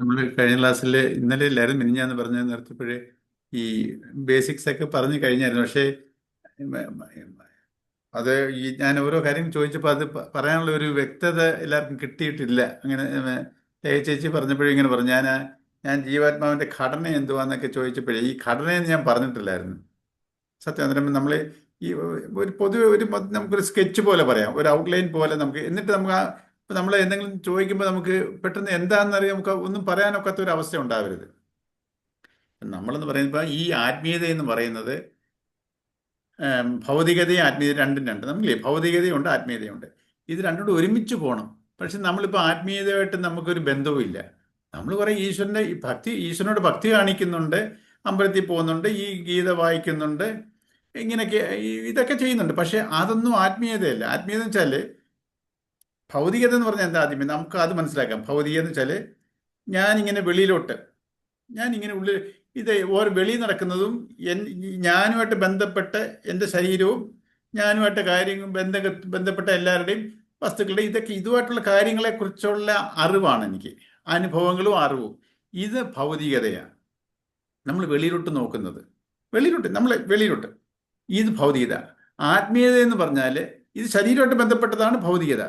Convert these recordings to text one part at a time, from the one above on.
നമ്മൾ കഴിഞ്ഞ ക്ലാസ്സിൽ ഇന്നലെ എല്ലാവരും മിനിഞ്ഞാന്ന് പറഞ്ഞ് നിർത്തിയപ്പോഴേ ഈ ബേസിക്സ് ഒക്കെ പറഞ്ഞു കഴിഞ്ഞായിരുന്നു. പക്ഷേ ഉം, അത് ഞാൻ ഓരോ കാര്യം ചോദിച്ചപ്പോൾ അത് പറയാനുള്ള ഒരു വ്യക്തത എല്ലാവർക്കും കിട്ടിയിട്ടില്ല. അങ്ങനെ ചേച്ചി പറഞ്ഞപ്പോഴും ഇങ്ങനെ പറഞ്ഞു. ഞാൻ ജീവാത്മാവിന്റെ ഘടന എന്തുവാന്നൊക്കെ ചോദിച്ചപ്പോഴേ ഈ ഘടനയെന്ന് ഞാൻ പറഞ്ഞിട്ടില്ലായിരുന്നു. സത്യം അന്നേരം നമ്മൾ ഈ ഒരു പൊതുവെ നമുക്കൊരു സ്കെച്ച് പോലെ പറയാം, ഒരു ഔട്ട്ലൈൻ പോലെ നമുക്ക്. എന്നിട്ട് നമുക്ക് ഇപ്പൊ നമ്മൾ എന്തെങ്കിലും ചോദിക്കുമ്പോൾ നമുക്ക് പെട്ടെന്ന് എന്താണെന്നറിയാം, നമുക്ക് ഒന്നും പറയാനൊക്കാത്ത ഒരു അവസ്ഥ ഉണ്ടാവരുത്. നമ്മളെന്ന് പറയുമ്പോൾ ഈ ആത്മീയത എന്ന് പറയുന്നത് ഭൗതികതയും ആത്മീയത രണ്ടും രണ്ട്. നമുക്കില്ലേ, ഭൗതികതയുണ്ട് ആത്മീയതയുണ്ട്. ഇത് രണ്ടും കൂടെ ഒരുമിച്ച് പോകണം. പക്ഷെ നമ്മളിപ്പോൾ ആത്മീയതയായിട്ട് നമുക്കൊരു ബന്ധവുമില്ല. നമ്മൾ കുറേ ഈശ്വരൻ്റെ ഈ ഭക്തി, ഈശ്വരനോട് ഭക്തി കാണിക്കുന്നുണ്ട്, അമ്പലത്തിൽ പോകുന്നുണ്ട്, ഈ ഗീത വായിക്കുന്നുണ്ട്, ഇങ്ങനെയൊക്കെ ഇതൊക്കെ ചെയ്യുന്നുണ്ട്. പക്ഷെ അതൊന്നും ആത്മീയതയല്ല. ആത്മീയത എന്ന് വെച്ചാൽ, ഭൗതികത എന്ന് പറഞ്ഞാൽ എന്താ, ആദ്യമേ നമുക്ക് അത് മനസ്സിലാക്കാം. ഭൗതികത എന്ന് വെച്ചാൽ ഞാനിങ്ങനെ വെളിയിലോട്ട്, ഞാനിങ്ങനെ ഉള്ളിൽ, ഇത് ഓരോ വെളി നടക്കുന്നതും ഞാനുമായിട്ട് ബന്ധപ്പെട്ട് എൻ്റെ ശരീരവും ഞാനുമായിട്ട് കാര്യങ്ങൾ ബന്ധപ്പെട്ട എല്ലാവരുടെയും വസ്തുക്കളുടെ ഇതൊക്കെ ഇതുമായിട്ടുള്ള കാര്യങ്ങളെക്കുറിച്ചുള്ള അറിവാണ് എനിക്ക്, അനുഭവങ്ങളും അറിവും. ഇത് ഭൗതികതയാണ്. നമ്മൾ വെളിയിലോട്ട് നോക്കുന്നത്, വെളിയിലോട്ട് നമ്മൾ വെളിയിലോട്ട്, ഇത് ഭൗതികത. ആത്മീയത എന്ന് പറഞ്ഞാൽ ഇത് ശരീരമായിട്ട് ബന്ധപ്പെട്ടതാണ് ഭൗതികത,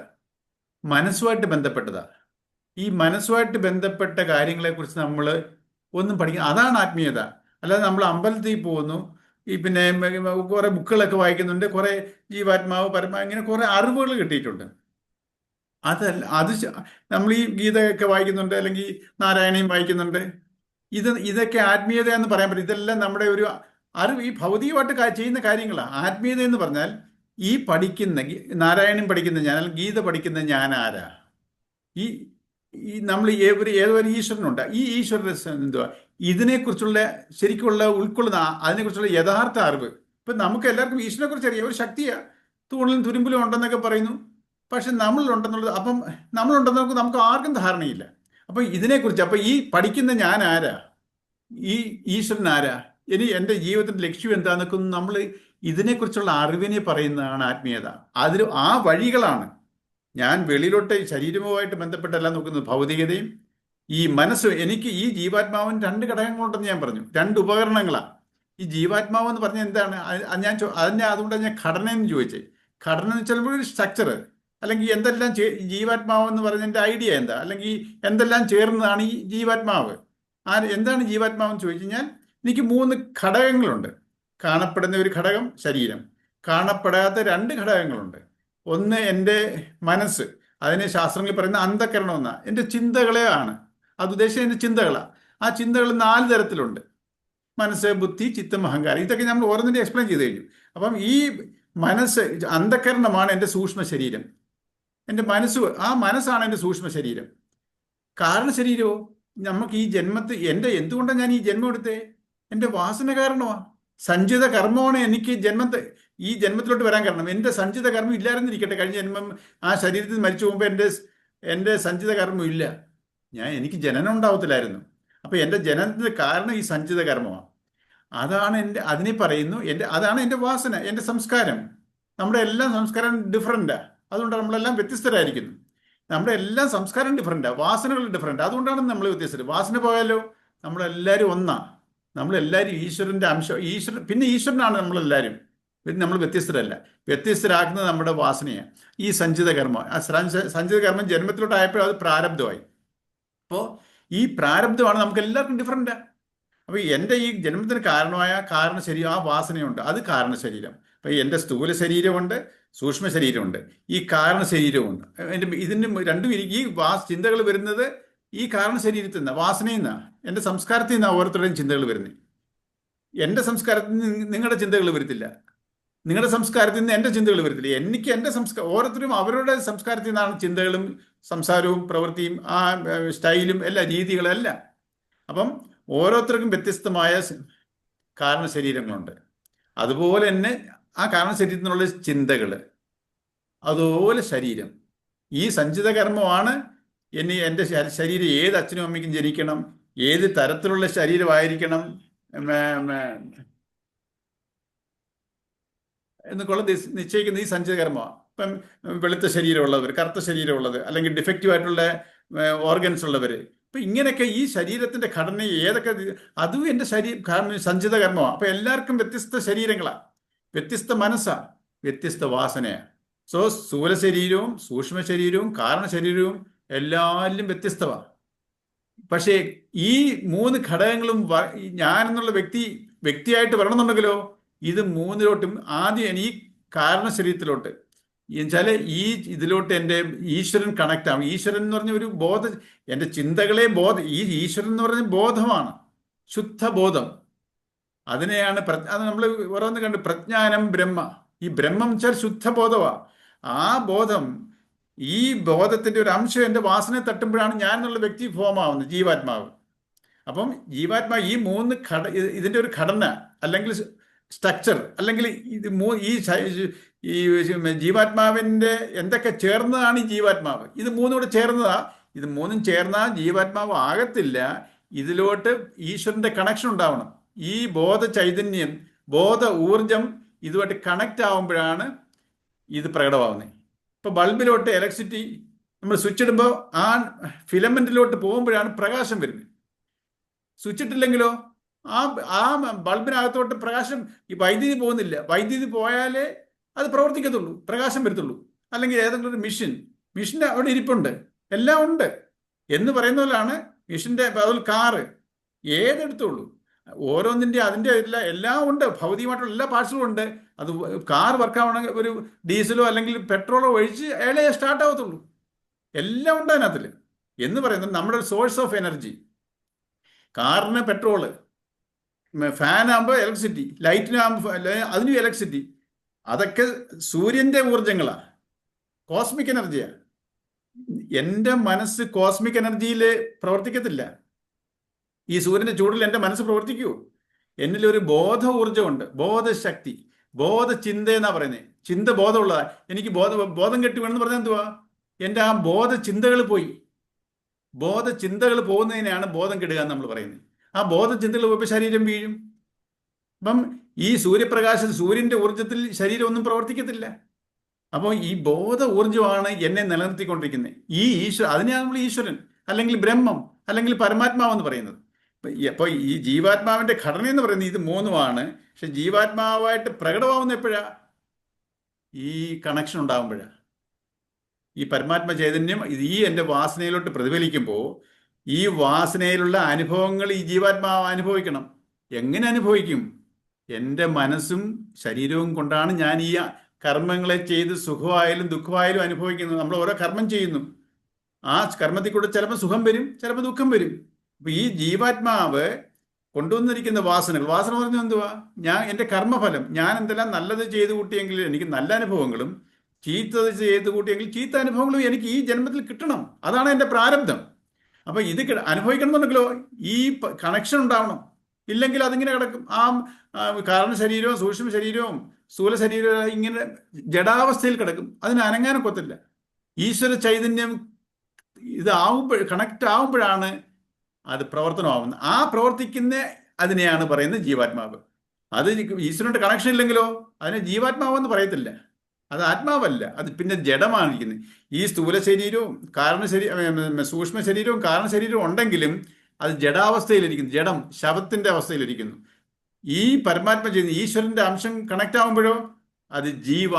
മനസ്സുമായിട്ട് ബന്ധപ്പെട്ടതാണ്. ഈ മനസ്സുമായിട്ട് ബന്ധപ്പെട്ട കാര്യങ്ങളെക്കുറിച്ച് നമ്മൾ ഒന്നും പഠിക്കുക, അതാണ് ആത്മീയത. അല്ലാതെ നമ്മൾ അമ്പലത്തിൽ പോകുന്നു, ഈ പിന്നെ കുറെ ബുക്കുകളൊക്കെ വായിക്കുന്നുണ്ട്, കുറെ ജീവാത്മാവ് പരമാത്മാവ് ഇങ്ങനെ കുറെ അറിവുകൾ കിട്ടിയിട്ടുണ്ട്. അതല്ല നമ്മൾ ഈ ഗീതയൊക്കെ വായിക്കുന്നുണ്ട്, അല്ലെങ്കിൽ നാരായണീയം വായിക്കുന്നുണ്ട്. ഇതൊക്കെ ആത്മീയത എന്ന് പറയാൻ പറ്റും. ഇതെല്ലാം നമ്മുടെ ഒരു അറിവ്, ഈ ഭൗതികമായിട്ട് ചെയ്യുന്ന കാര്യങ്ങളാണ്. ആത്മീയത എന്ന് പറഞ്ഞാൽ ഈ പഠിക്കുന്ന നാരായണീയം പഠിക്കുന്ന ഞാൻ, അല്ലെങ്കിൽ ഗീത പഠിക്കുന്ന ഞാൻ ആരാ? ഈ ഈ നമ്മൾ ഏതോ ഒരു ഈശ്വരനുണ്ട്. ഈ ഈശ്വരൻ എന്തുവാ, ഇതിനെക്കുറിച്ചുള്ള ശരിക്കുള്ള ഉൾക്കൊള്ളുന്ന അതിനെക്കുറിച്ചുള്ള യഥാർത്ഥ അറിവ്. ഇപ്പം നമുക്ക് എല്ലാവർക്കും ഈശ്വരനെ കുറിച്ച് അറിയാം, ഒരു ശക്തിയാ, തൂണിലും തുരുമ്പിലും ഉണ്ടെന്നൊക്കെ പറയുന്നു. പക്ഷെ നമ്മളിലുണ്ടെന്നുള്ളത്, അപ്പം നമ്മളുണ്ടെന്ന് നമുക്ക് ആർക്കും ധാരണയില്ല. അപ്പം ഇതിനെക്കുറിച്ച്, അപ്പം ഈ പഠിക്കുന്ന ഞാൻ ആരാ, ഈ ഈശ്വരൻ ആരാ, ഇനി എൻ്റെ ജീവിതത്തിന്റെ ലക്ഷ്യം എന്താന്നൊക്കെ നമ്മൾ ഇതിനെക്കുറിച്ചുള്ള അറിവിനെ പറയുന്നതാണ് ആത്മീയത. അതിൽ ആ വഴികളാണ്. ഞാൻ വെളിയിലോട്ട് ശരീരവുമായിട്ട് ബന്ധപ്പെട്ടല്ല നോക്കുന്നത്, ഭൗതികതയും ഈ മനസ്സ്. എനിക്ക് ഈ ജീവാത്മാവിന് രണ്ട് ഘടകങ്ങളുണ്ടെന്ന് ഞാൻ പറഞ്ഞു, രണ്ട് ഉപകരണങ്ങളാണ്. ഈ ജീവാത്മാവ് എന്ന് പറഞ്ഞാൽ എന്താണ്, അതുകൊണ്ടാണ് ഞാൻ ഘടന എന്ന് ചോദിച്ചത്. ഘടന എന്ന് വെച്ചാൽ ഒരു സ്ട്രക്ചർ, അല്ലെങ്കിൽ എന്തെല്ലാം ജീവാത്മാവ് എന്ന് പറഞ്ഞതിൻ്റെ ഐഡിയ എന്താ, അല്ലെങ്കിൽ എന്തെല്ലാം ചേർന്നതാണ് ഈ ജീവാത്മാവ്. എന്താണ് ജീവാത്മാവ് എന്ന് ചോദിച്ചു കഴിഞ്ഞാൽ, എനിക്ക് മൂന്ന് ഘടകങ്ങളുണ്ട്. കാണപ്പെടുന്ന ഒരു ഘടകം ശരീരം, കാണപ്പെടാത്ത രണ്ട് ഘടകങ്ങളുണ്ട്. ഒന്ന് എൻ്റെ മനസ്സ്, അതിനെ ശാസ്ത്രങ്ങളിൽ പറയുന്ന അന്ധകരണം എന്നാ, എൻ്റെ ചിന്തകളെ ആണ് അത് ഉദ്ദേശിച്ചത്, എൻ്റെ ചിന്തകളാണ്. ആ ചിന്തകൾ നാല് തരത്തിലുണ്ട്: മനസ്സ്, ബുദ്ധി, ചിത്തം, അഹങ്കാരം. ഇതൊക്കെ നമ്മൾ ഓരോന്നിൻ്റെ എക്സ്പ്ലെയിൻ ചെയ്ത് കഴിഞ്ഞു. അപ്പം ഈ മനസ്സ്, അന്ധകരണമാണ് എൻ്റെ സൂക്ഷ്മ ശരീരം. എൻ്റെ മനസ്സ്, ആ മനസ്സാണ് എൻ്റെ സൂക്ഷ്മ ശരീരം. കാരണ ശരീരമോ, നമുക്ക് ഈ ജന്മത്തിൽ എന്തുകൊണ്ടാണ് ഞാൻ ഈ ജന്മം എടുത്തേ, എൻ്റെ വാസന കാരണമാണ്. സഞ്ചിത കർമ്മമാണ് എനിക്ക് ഈ ജന്മത്തിലോട്ട് വരാൻ കാരണം. എൻ്റെ സഞ്ചിത കർമ്മം ഇല്ലായിരുന്നിരിക്കട്ടെ, കഴിഞ്ഞ ജന്മം ആ ശരീരത്തിൽ മരിച്ചു പോകുമ്പോൾ എൻ്റെ സഞ്ചിത കർമ്മം ഇല്ല, എനിക്ക് ജനനം ഉണ്ടാവത്തില്ലായിരുന്നു. അപ്പൊ എൻ്റെ ജനനത്തിന് കാരണം ഈ സഞ്ചിത കർമ്മമാണ്. അതിനെ പറയുന്നു അതാണ് എൻ്റെ വാസന, എൻ്റെ സംസ്കാരം. നമ്മുടെ എല്ലാം സംസ്കാരം ഡിഫറൻറ്റാ, അതുകൊണ്ടാണ് നമ്മളെല്ലാം വ്യത്യസ്തരായിരിക്കുന്നു. നമ്മുടെ എല്ലാം സംസ്കാരം ഡിഫറൻറ്റാ, വാസനകൾ ഡിഫറൻറ്റ്, അതുകൊണ്ടാണ് നമ്മൾ വ്യത്യസ്തർ. വാസന പോയാലോ നമ്മളെല്ലാവരും ഒന്നാ, നമ്മളെല്ലാവരും ഈശ്വരൻ്റെ അംശം. പിന്നെ ഈശ്വരനാണ് നമ്മളെല്ലാവരും, പിന്നെ നമ്മൾ വ്യത്യസ്തരല്ല. വ്യത്യസ്തരാക്കുന്നത് നമ്മുടെ വാസനയാണ്, ഈ സഞ്ചിത കർമ്മം. ആ സഞ്ചിത കർമ്മം ജന്മത്തിലോട്ടായപ്പോൾ അത് പ്രാരബ്ധമായി. അപ്പോൾ ഈ പ്രാരബ്ധമാണ് നമുക്ക് എല്ലാവർക്കും ഡിഫറൻറ്റാ. അപ്പോൾ എൻ്റെ ഈ ജന്മത്തിന് കാരണമായ കാരണ ശരീരം, ആ വാസനയുണ്ട്, അത് കാരണ ശരീരം. അപ്പോൾ എൻ്റെ സ്ഥൂല ശരീരമുണ്ട്, സൂക്ഷ്മ ശരീരമുണ്ട്, ഈ കാരണ ശരീരമുണ്ട്. ഇതിന് രണ്ടും ഈ ചിന്തകൾ വരുന്നത് ഈ കാരണ ശരീരത്തിൽ നിന്നാണ്, വാസനയിൽ നിന്നാണ്, എൻ്റെ സംസ്കാരത്തിൽ നിന്നാണ് ഓരോരുത്തരുടെയും ചിന്തകൾ വരുന്നത്. എൻ്റെ സംസ്കാരത്തിൽ നിന്ന് നിങ്ങളുടെ ചിന്തകൾ വരത്തില്ല, നിങ്ങളുടെ സംസ്കാരത്തിൽ നിന്ന് എൻ്റെ ചിന്തകൾ വരത്തില്ല. എനിക്ക് എൻ്റെ ഓരോരുത്തരും അവരുടെ സംസ്കാരത്തിൽ നിന്നാണ് ചിന്തകളും സംസാരവും പ്രവൃത്തിയും ആ സ്റ്റൈലും എല്ലാ രീതികളും എല്ലാം. അപ്പം ഓരോരുത്തർക്കും വ്യത്യസ്തമായ കാരണ ശരീരങ്ങളുണ്ട്. അതുപോലെ തന്നെ ആ കാരണ ശരീരത്തിനുള്ള ചിന്തകൾ, അതുപോലെ ശരീരം. ഈ സഞ്ചിത കർമ്മമാണ് എൻ്റെ ശരീരം ഏത് അച്ഛനും അമ്മയ്ക്കും ജനിക്കണം, ഏത് തരത്തിലുള്ള ശരീരമായിരിക്കണം എന്നൊക്കെയുള്ള നിശ്ചയിക്കുന്ന ഈ സഞ്ചിത കർമ്മമാണ്. ഇപ്പം വെളുത്ത ശരീരമുള്ളവർ, കറുത്ത ശരീരമുള്ളത്, അല്ലെങ്കിൽ ഡിഫക്റ്റീവ് ആയിട്ടുള്ള ഓർഗൻസ് ഉള്ളവർ, അപ്പൊ ഇങ്ങനെയൊക്കെ ഈ ശരീരത്തിന്റെ ഘടന ഏതൊക്കെ അതും എൻ്റെ സഞ്ചിത കർമ്മമാണ്. അപ്പൊ എല്ലാവർക്കും വ്യത്യസ്ത ശരീരങ്ങളാ, വ്യത്യസ്ത മനസ്സാ, വ്യത്യസ്ത വവാസനയാ. സോ സ്ഥൂല ശരീരവും സൂക്ഷ്മ ശരീരവും കാരണ ശരീരവും എല്ലാവരിലും വ്യത്യസ്തമാണ്. പക്ഷേ ഈ മൂന്ന് ഘടകങ്ങളും ഞാൻ എന്നുള്ള വ്യക്തിയായിട്ട് വരണമെന്നുണ്ടെങ്കിലോ ഇത് മൂന്നിലോട്ടും ആദ്യം ഈ കാരണ ശരീരത്തിലോട്ട് എന്നുവെച്ചാൽ ഈ ഇതിലോട്ട് എൻ്റെ ഈശ്വരൻ കണക്ട് ആവും. ഈശ്വരൻ എന്ന് പറഞ്ഞ ഒരു എൻ്റെ ചിന്തകളെ ഈ ഈശ്വരൻ എന്ന് പറഞ്ഞ ബോധമാണ്, ശുദ്ധബോധം. അതിനെയാണ് അത് നമ്മൾ ഓരോന്ന് കണ്ട് പ്രജ്ഞാനം ബ്രഹ്മ. ഈ ബ്രഹ്മം വെച്ചാൽ ശുദ്ധബോധമാണ്. ആ ബോധം, ഈ ബോധത്തിന്റെ ഒരു അംശം എൻ്റെ വാസനയെ തട്ടുമ്പോഴാണ് ഞാൻ എന്നുള്ള വ്യക്തി ഫോം ആവുന്നത്, ജീവാത്മാവ്. അപ്പം ജീവാത്മാവ് ഈ മൂന്ന് ഇതിന്റെ ഒരു ഘടന അല്ലെങ്കിൽ സ്ട്രക്ചർ അല്ലെങ്കിൽ ഈ ജീവാത്മാവിന്റെ എന്തൊക്കെ ചേർന്നതാണ് ഈ ജീവാത്മാവ്. ഇത് മൂന്നും കൂടെ ചേർന്നതാ. ഇത് മൂന്നും ചേർന്നാൽ ജീവാത്മാവ് ആകത്തില്ല. ഇതിലോട്ട് ഈശ്വരന്റെ കണക്ഷൻ ഉണ്ടാവണം. ഈ ബോധ ചൈതന്യം, ബോധ ഊർജം ഇതുമായിട്ട് കണക്റ്റ് ആവുമ്പോഴാണ് ഇത് പ്രകടമാവുന്നത്. ഇപ്പൊ ബൾബിലോട്ട് ഇലക്ട്രിസിറ്റി നമ്മൾ സ്വിച്ച് ഇടുമ്പോൾ ആ ഫിലമെന്റിലോട്ട് പോകുമ്പോഴാണ് പ്രകാശം വരുന്നത്. സ്വിച്ച് ഇട്ടില്ലെങ്കിലോ ആ ബൾബിനകത്തോട്ട് പ്രകാശം, ഈ വൈദ്യുതി പോകുന്നില്ല. വൈദ്യുതി പോയാലേ അത് പ്രവർത്തിക്കത്തുള്ളൂ, പ്രകാശം വരത്തുള്ളൂ. അല്ലെങ്കിൽ ഏതെങ്കിലും ഒരു മിഷൻ്റെ അവിടെ ഇരിപ്പുണ്ട്, എല്ലാം ഉണ്ട് എന്ന് പറയുന്ന പോലാണ് മിഷൻ്റെ. അതിൽ കാറ് ഏതെടുത്തുള്ളൂ, ഓരോന്നിൻ്റെ അതിൻ്റെ എല്ലാം ഉണ്ട്, ഭൗതികമായിട്ടുള്ള എല്ലാ പാർട്സും ഉണ്ട്. അത് കാർ വർക്കാവണമെങ്കിൽ ഒരു ഡീസലോ അല്ലെങ്കിൽ പെട്രോളോ ഒഴിച്ച് അയാളെ സ്റ്റാർട്ട് ആവത്തുള്ളൂ. എല്ലാം ഉണ്ട് അതിനകത്തിൽ എന്ന് പറയുന്നത് നമ്മുടെ സോഴ്സ് ഓഫ് എനർജി. കാറിന് പെട്രോള്, ഫാനാകുമ്പോൾ ഇലക്ട്രിസിറ്റി, ലൈറ്റിനാകുമ്പോൾ അതിനും ഇലക്ട്രിസിറ്റി. അതൊക്കെ സൂര്യന്റെ ഊർജങ്ങളാണ്, കോസ്മിക് എനർജിയാണ്. എൻ്റെ മനസ്സ് കോസ്മിക് എനർജിയിൽ പ്രവർത്തിക്കത്തില്ല. ഈ സൂര്യന്റെ ചൂടിൽ എൻ്റെ മനസ്സ് പ്രവർത്തിക്കുമോ? എന്നിലൊരു ബോധ ഊർജമുണ്ട്, ബോധശക്തി, ബോധചിന്ത എന്നാ പറയുന്നത്. ചിന്ത ബോധമുള്ളതാ. എനിക്ക് ബോധം കെട്ടി വേണമെന്ന് പറഞ്ഞാൽ എന്തുവാ? എൻ്റെ ആ ബോധചിന്തകൾ പോയി. ബോധചിന്തകൾ പോകുന്നതിനെയാണ് ബോധം കെടുക എന്ന് നമ്മൾ പറയുന്നത്. ആ ബോധചിന്തകൾ പോയപ്പോൾ ശരീരം വീഴും. അപ്പം ഈ സൂര്യന്റെ ഊർജത്തിൽ ശരീരം ഒന്നും പ്രവർത്തിക്കത്തില്ല. അപ്പോൾ ഈ ബോധ ഊർജമാണ് എന്നെ നിലനിർത്തിക്കൊണ്ടിരിക്കുന്നത്. ഈ അതിനെയാണ് നമ്മൾ ഈശ്വരൻ അല്ലെങ്കിൽ ബ്രഹ്മം അല്ലെങ്കിൽ പരമാത്മാവെന്ന് പറയുന്നത്. അപ്പോൾ ഈ ജീവാത്മാവിന്റെ ഘടന എന്ന് പറയുന്നത് ഇത് മൂന്നുമാണ്. പക്ഷെ ജീവാത്മാവായിട്ട് പ്രകടമാവുന്ന എപ്പോഴാ? ഈ കണക്ഷൻ ഉണ്ടാകുമ്പോഴാണ്. ഈ പരമാത്മ ചൈതന്യം ഈ എൻ്റെ വാസനയിലോട്ട് പ്രതിഫലിക്കുമ്പോൾ ഈ വാസനയിലുള്ള അനുഭവങ്ങൾ ഈ ജീവാത്മാവ് അനുഭവിക്കണം. എങ്ങനെ അനുഭവിക്കും? എൻ്റെ മനസ്സും ശരീരവും കൊണ്ടാണ് ഞാൻ ഈ കർമ്മങ്ങളെ ചെയ്ത് സുഖമായാലും ദുഃഖമായാലും അനുഭവിക്കുന്നത്. നമ്മൾ ഓരോ കർമ്മം ചെയ്യുന്നു, ആ കർമ്മത്തിൽ കൂടെ ചിലപ്പോൾ സുഖം വരും, ചിലപ്പോൾ ദുഃഖം വരും. അപ്പൊ ഈ ജീവാത്മാവ് കൊണ്ടുവന്നിരിക്കുന്ന വാസന പറഞ്ഞാൽ എന്തുവാ? എൻ്റെ കർമ്മഫലം. ഞാൻ എന്തെല്ലാം നല്ലത് ചെയ്തു കൂട്ടിയെങ്കിൽ എനിക്ക് നല്ല അനുഭവങ്ങളും, ചീത്തത് ചെയ്തു കൂട്ടിയെങ്കിൽ ചീത്ത അനുഭവങ്ങളും എനിക്ക് ഈ ജന്മത്തിൽ കിട്ടണം. അതാണ് എൻ്റെ പ്രാരബ്ധം. അപ്പൊ ഇത് അനുഭവിക്കണം എന്നുണ്ടെങ്കിലോ ഈ കണക്ഷൻ ഉണ്ടാവണം. ഇല്ലെങ്കിൽ അതിങ്ങനെ കിടക്കും. ആ കാരണ ശരീരവും സൂക്ഷ്മ ശരീരവും സ്ഥൂല ശരീരവും ഇങ്ങനെ ജഡാവസ്ഥയിൽ കിടക്കും. അതിന് അനങ്ങാനൊക്കത്തില്ല. ഈശ്വര ചൈതന്യം കണക്റ്റ് ആവുമ്പോഴാണ് അത് പ്രവർത്തനമാവുന്നത്. ആ പ്രവർത്തിക്കുന്ന അതിനെയാണ് പറയുന്നത് ജീവാത്മാവ്. അത് ഈശ്വരന്റെ കണക്ഷൻ ഇല്ലെങ്കിലോ അതിനെ ജീവാത്മാവെന്ന് പറയത്തില്ല. അത് ആത്മാവല്ല, അത് പിന്നെ ജഡമാണ് ഇരിക്കുന്നത്. ഈ സ്ഥൂല ശരീരവും സൂക്ഷ്മ ശരീരവും കാരണ ശരീരവും ഉണ്ടെങ്കിലും അത് ജഡാവസ്ഥയിലിരിക്കുന്നു, ജഡം ശവത്തിന്റെ അവസ്ഥയിലിരിക്കുന്നു. ഈ പരമാത്മ ചെയ്യുന്ന ഈശ്വരന്റെ അംശം കണക്ട് ആവുമ്പോഴോ അത്